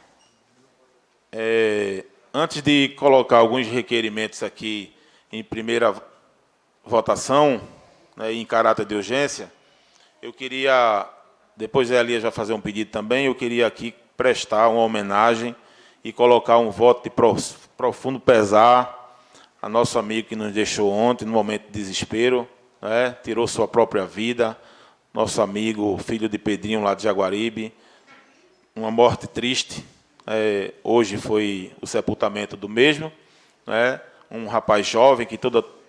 Antes de colocar alguns requerimentos aqui em primeira votação, né, em caráter de urgência, eu queria, depois a Elia já fazer um pedido também, eu queria aqui prestar uma homenagem e colocar um voto de profundo pesar a nosso amigo que nos deixou ontem, no momento de desespero, né, tirou sua própria vida, nosso amigo, filho de Pedrinho, lá de Jaguaribe, uma morte triste. Hoje foi o sepultamento do mesmo, né, um rapaz jovem que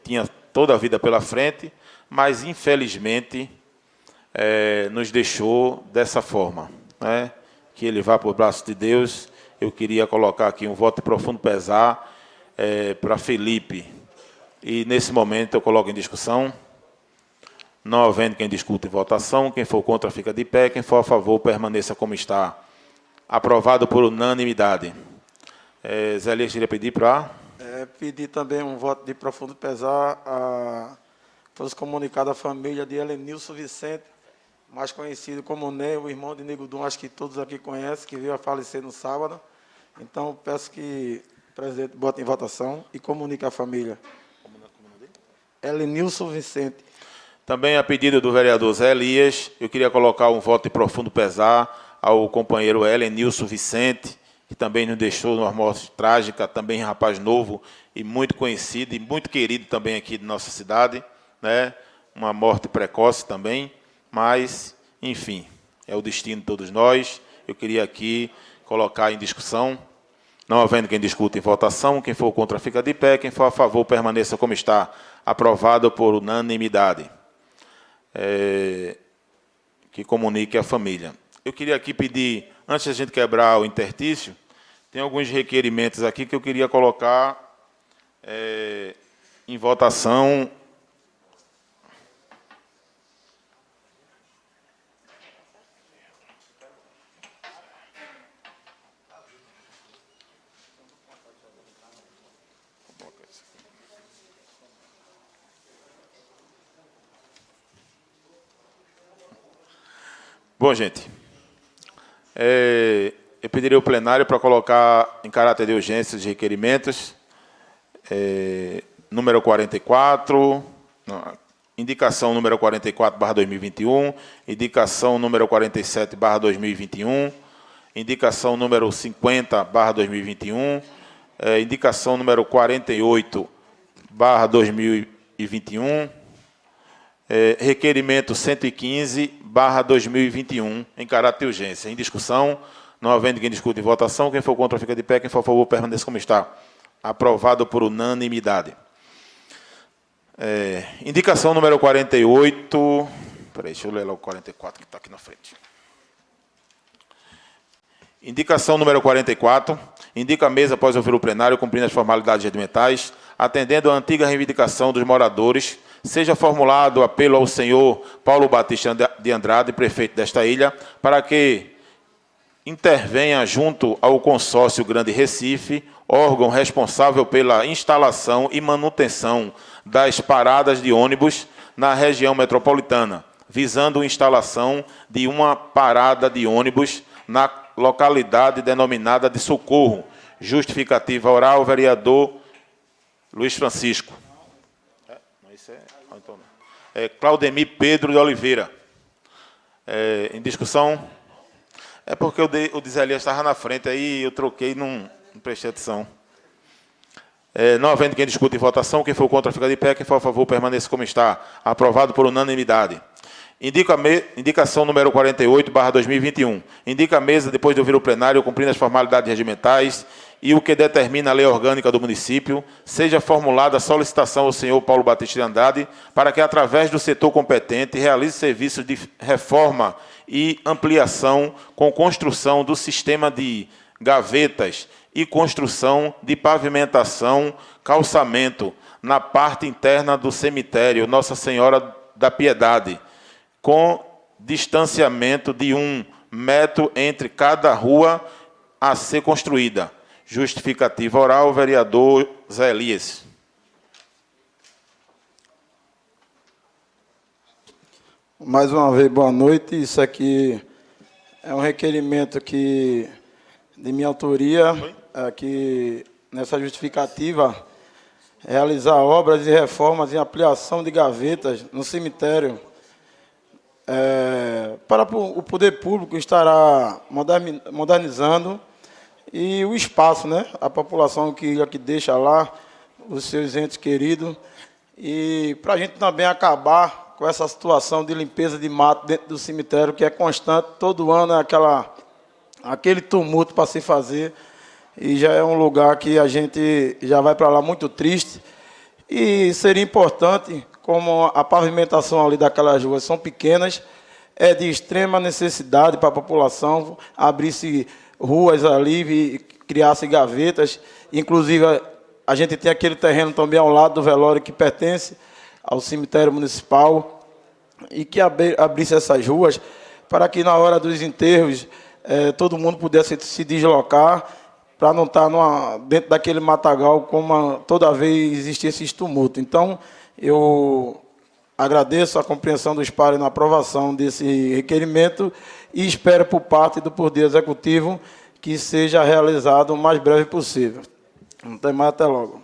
tinha toda a vida pela frente, mas, infelizmente, nos deixou dessa forma, né? Que ele vá para o braço de Deus. Eu queria colocar aqui um voto de profundo pesar para Felipe. E, nesse momento, eu coloco em discussão. Não havendo quem discuta em votação, quem for contra fica de pé, quem for a favor permaneça como está. Aprovado por unanimidade. Zé Elias, queria pedir para... Pedir também um voto de profundo pesar a todos comunicados à família de Helenilson Vicente, mais conhecido como Ney, o irmão de Nego Dum, acho que todos aqui conhecem, que veio a falecer no sábado. Então, peço que o presidente bote em votação e comunique à família. Helenilson Vicente. Também, a pedido do vereador Zé Elias, eu queria colocar um voto de profundo pesar ao companheiro Helenilson Vicente, que também nos deixou numa morte trágica, também rapaz novo e muito conhecido e muito querido também aqui de nossa cidade, né? Uma morte precoce também, mas, enfim, é o destino de todos nós. Eu queria aqui colocar em discussão, não havendo quem discuta em votação, quem for contra fica de pé, quem for a favor permaneça como está. Aprovado por unanimidade. Que comunique à família. Eu queria aqui pedir, antes da gente quebrar o interstício, tem alguns requerimentos aqui que eu queria colocar em votação. Bom, gente, eu pediria ao plenário para colocar em caráter de urgência os requerimentos. Número 44, indicação número 44/2021, indicação número 47/2021, indicação número 50/2021, indicação número 48/2021, requerimento 115/2021, em caráter de urgência. Em discussão, não havendo quem discute em votação, quem for contra fica de pé, quem for a favor permaneça como está. Aprovado por unanimidade. Indicação número 48... Peraí, deixa eu ler lá o 44, que está aqui na frente. Indicação número 44. Indica a mesa, após ouvir o plenário, cumprindo as formalidades regimentais, atendendo à antiga reivindicação dos moradores, seja formulado apelo ao senhor Paulo Batista de Andrade, prefeito desta ilha, para que intervenha junto ao consórcio Grande Recife, órgão responsável pela instalação e manutenção das paradas de ônibus na região metropolitana, visando a instalação de uma parada de ônibus na localidade denominada de Socorro. Justificativa oral, vereador Luiz Francisco. Claudemir Pedro de Oliveira. Em discussão. É porque o de Zé Elias estava na frente, aí eu troquei e não prestei atenção. Não havendo quem discute em votação, quem for contra fica de pé, quem for a favor permaneça como está. Aprovado por unanimidade. Indicação número 48/2021. Indica a mesa, depois de ouvir o plenário, cumprindo as formalidades regimentais e o que determina a lei orgânica do município, seja formulada a solicitação ao senhor Paulo Batista de Andrade para que, através do setor competente, realize serviços de reforma e ampliação com construção do sistema de gavetas e construção de pavimentação, calçamento na parte interna do cemitério Nossa Senhora da Piedade, com distanciamento de 1 metro entre cada rua a ser construída. Justificativa oral, vereador Zé Elias. Mais uma vez, boa noite. Isso aqui é um requerimento de minha autoria, aqui nessa justificativa, realizar obras e reformas e ampliação de gavetas no cemitério. Para o poder público estará modernizando e o espaço, né? A população que deixa lá os seus entes queridos, e para a gente também acabar com essa situação de limpeza de mato dentro do cemitério, que é constante, todo ano é aquele tumulto para se fazer, e já é um lugar que a gente já vai para lá muito triste, e seria importante, como a pavimentação ali daquelas ruas são pequenas, é de extrema necessidade para a população, abrir-se ruas ali e criar-se gavetas. Inclusive, a gente tem aquele terreno também ao lado do velório que pertence ao cemitério municipal, e que abrisse essas ruas para que, na hora dos enterros, todo mundo pudesse se deslocar, para não estar dentro daquele matagal, como toda vez existia esse tumulto. Então, eu agradeço a compreensão dos pares na aprovação desse requerimento e espero, por parte do Poder Executivo, que seja realizado o mais breve possível. Não tem mais, até logo.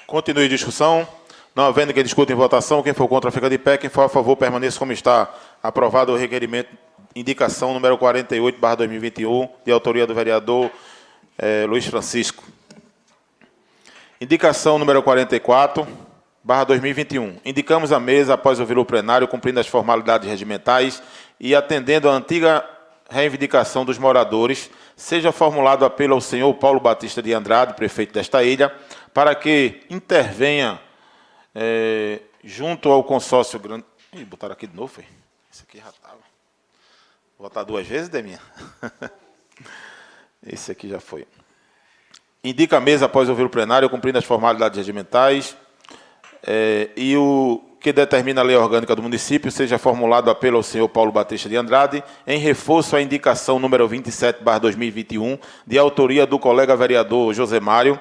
Continue a discussão. Não havendo quem discuta em votação, quem for contra fica de pé, quem for a favor permaneça como está. Aprovado o requerimento, indicação número 48/2021, de autoria do vereador Luiz Francisco. Indicação número 44/2021. Indicamos a mesa, após ouvir o plenário, cumprindo as formalidades regimentais e atendendo à antiga reivindicação dos moradores, seja formulado apelo ao senhor Paulo Batista de Andrade, prefeito desta ilha, para que intervenha junto ao consórcio grande... Ih, botaram aqui de novo, foi? Esse aqui já estava. Vou botar 2 vezes, Deminha? Esse aqui já foi. Indica a mesa, após ouvir o plenário, cumprindo as formalidades regimentais, e o que determina a lei orgânica do município, seja formulado apelo ao senhor Paulo Batista de Andrade, em reforço à indicação número 27/2021, de autoria do colega vereador José Mário,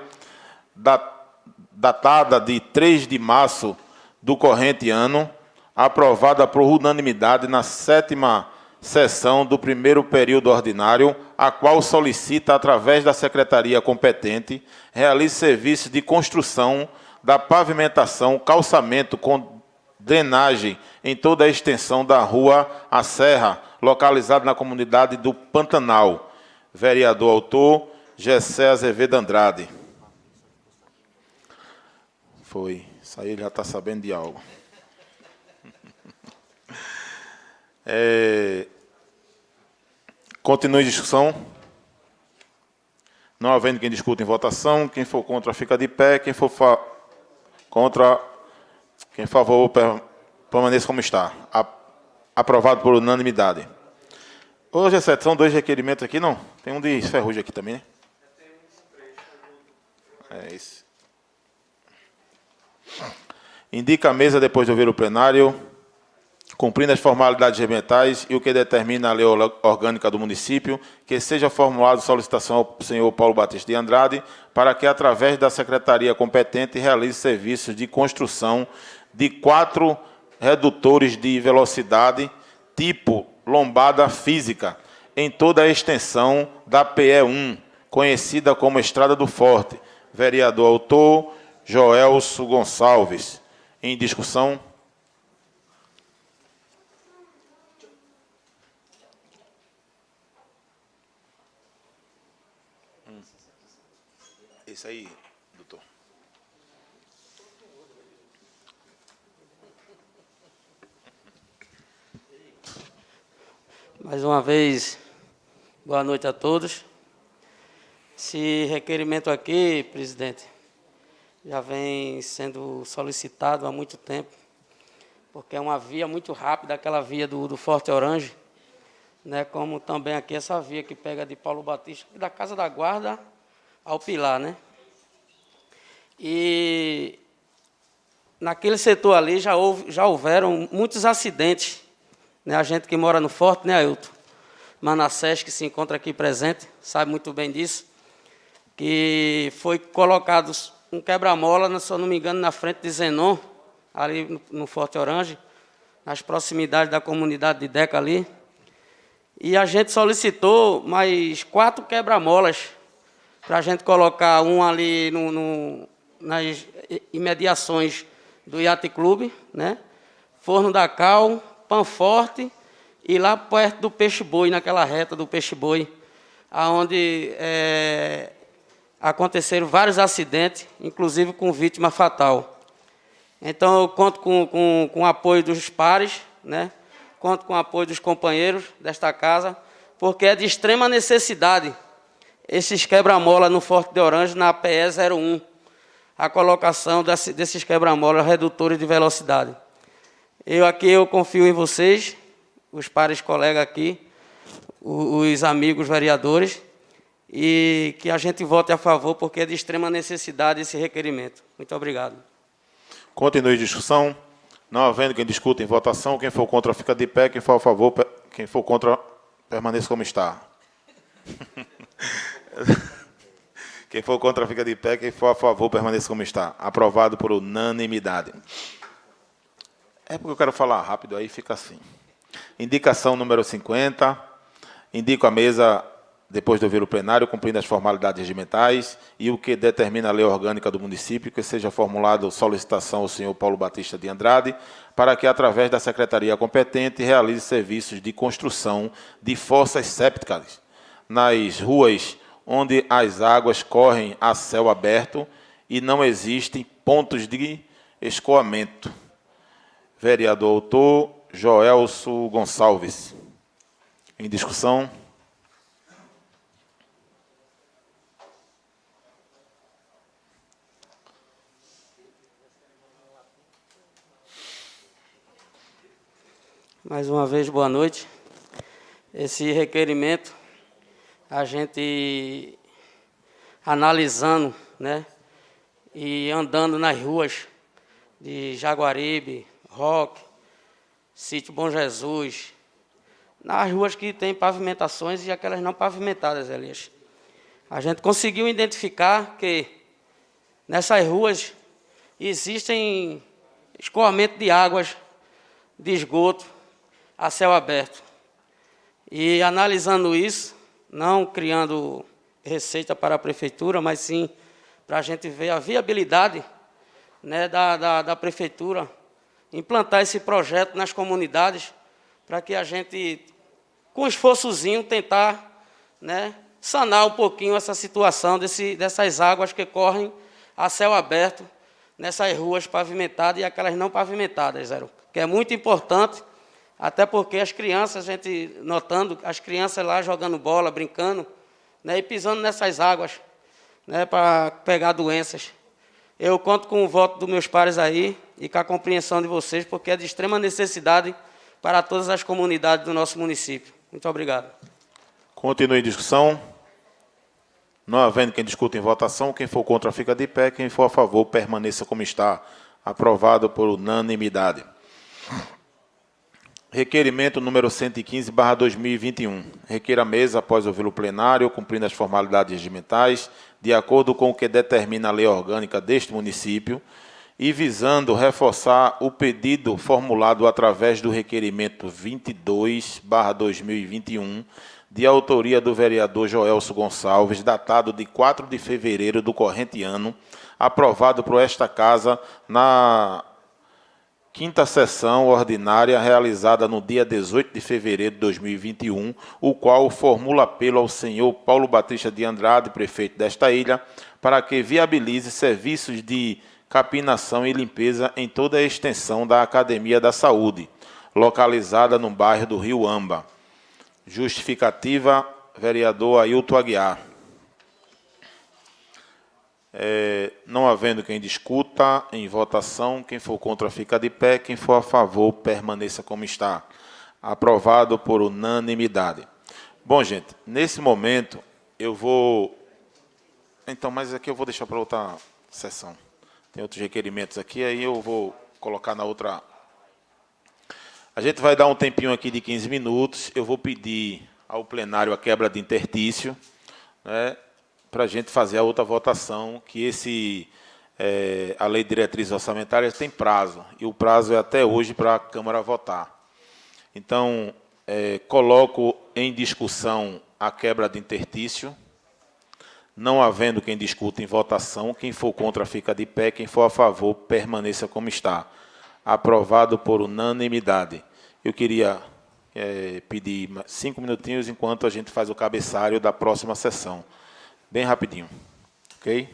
datada de 3 de março do corrente ano, aprovada por unanimidade na 7ª sessão do primeiro período ordinário, a qual solicita, através da secretaria competente, realize serviços de construção da pavimentação, calçamento com drenagem em toda a extensão da rua A Serra, localizada na comunidade do Pantanal. Vereador autor, Gessé Azevedo Andrade. Foi. Isso aí ele já está sabendo de algo. Continue a discussão. Não havendo quem discuta em votação, quem for contra fica de pé, quem for contra, quem favor permaneça como está. Aprovado por unanimidade. Hoje, são 2 requerimentos aqui, não? Tem um de ferrugem aqui também, né? É esse. Indica a mesa, depois de ouvir o plenário, cumprindo as formalidades regimentais e o que determina a lei orgânica do município, que seja formulada solicitação ao senhor Paulo Batista de Andrade para que, através da secretaria competente, realize serviços de construção de 4 redutores de velocidade tipo lombada física em toda a extensão da PE1, conhecida como Estrada do Forte. Vereador autor, Joelso Gonçalves. Em discussão. Isso aí, doutor. Mais uma vez, boa noite a todos. Esse requerimento aqui, presidente, já vem sendo solicitado há muito tempo, porque é uma via muito rápida, aquela via do Forte Orange, né, como também aqui essa via que pega de Paulo Batista, da Casa da Guarda ao Pilar, né? E naquele setor ali já houveram muitos acidentes, né? A gente que mora no Forte, né, Ailton? Manassés, que se encontra aqui presente, sabe muito bem disso, que foi colocado um quebra-mola, se eu não me engano, na frente de Zenon, ali no Forte Orange, nas proximidades da comunidade de Deca ali. E a gente solicitou mais 4 quebra-molas para a gente colocar um ali nas imediações do Yacht Clube, né? Forno da Cal, Panforte e lá perto do Peixe Boi, naquela reta do Peixe Boi, onde aconteceram vários acidentes, inclusive com vítima fatal. Então, eu conto com o apoio dos pares, né? Conto com o apoio dos companheiros desta casa, porque é de extrema necessidade esses quebra-mola no Forte de Orange, na PE 01, a colocação desses quebra-mola redutores de velocidade. Eu confio em vocês, os pares colegas aqui, os amigos vereadores, e que a gente vote a favor, porque é de extrema necessidade esse requerimento. Muito obrigado. Continue a discussão. Não havendo quem discuta em votação, quem for contra fica de pé, quem for a favor, quem for contra permaneça como está. Quem for contra fica de pé, quem for a favor permaneça como está. Aprovado por unanimidade. É porque eu quero falar rápido, aí fica assim. Indicação número 50. Indico a mesa, depois de ouvir o plenário, cumprindo as formalidades regimentais e o que determina a lei orgânica do município, que seja formulada solicitação ao senhor Paulo Batista de Andrade, para que, através da secretaria competente, realize serviços de construção de fossas sépticas nas ruas onde as águas correm a céu aberto e não existem pontos de escoamento. Vereador autor, Joelso Gonçalves. Em discussão. Mais uma vez, boa noite. Esse requerimento, a gente analisando, né, e andando nas ruas de Jaguaribe, Roque, Sítio Bom Jesus, nas ruas que tem pavimentações e aquelas não pavimentadas, Elias. A gente conseguiu identificar que nessas ruas existem escoamento de águas de esgoto a céu aberto. E analisando isso, não criando receita para a prefeitura, mas sim para a gente ver a viabilidade, né, da prefeitura implantar esse projeto nas comunidades, para que a gente, com esforçozinho, tentar, né, sanar um pouquinho essa situação dessas águas que correm a céu aberto nessas ruas pavimentadas e aquelas não pavimentadas, Zero. Que é muito importante, até porque as crianças, a gente notando, as crianças lá jogando bola, brincando, né, e pisando nessas águas, né, para pegar doenças. Eu conto com o voto dos meus pares aí e com a compreensão de vocês, porque é de extrema necessidade para todas as comunidades do nosso município. Muito obrigado. Continue em discussão. Não havendo quem discuta em votação, quem for contra fica de pé, quem for a favor permaneça como está. Aprovado por unanimidade. Requerimento número 115/2021. Requer a mesa, após ouvir o plenário, cumprindo as formalidades regimentais, de acordo com o que determina a lei orgânica deste município, e visando reforçar o pedido formulado através do requerimento 22/2021, de autoria do vereador Joelso Gonçalves, datado de 4 de fevereiro do corrente ano, aprovado por esta Casa na quinta sessão ordinária realizada no dia 18 de fevereiro de 2021, o qual formula apelo ao senhor Paulo Batista de Andrade, prefeito desta ilha, para que viabilize serviços de capinação e limpeza em toda a extensão da Academia da Saúde, localizada no bairro do Rio Amba. Justificativa, vereador Ailton Aguiar. Não havendo quem discuta, em votação, quem for contra fica de pé, quem for a favor permaneça como está. Aprovado por unanimidade. Bom, gente, nesse momento eu vou... Então, mas aqui eu vou deixar para outra sessão. Tem outros requerimentos aqui, aí eu vou colocar na outra... A gente vai dar um tempinho aqui de 15 minutos. Eu vou pedir ao plenário a quebra de interstício, né, para a gente fazer a outra votação, que a Lei de Diretrizes Orçamentárias tem prazo, e o prazo é até hoje para a Câmara votar. Então, coloco em discussão a quebra de interstício. Não havendo quem discuta, em votação, quem for contra fica de pé, quem for a favor permaneça como está. Aprovado por unanimidade. Eu queria pedir 5 minutinhos enquanto a gente faz o cabeçalho da próxima sessão. Bem rapidinho. Ok?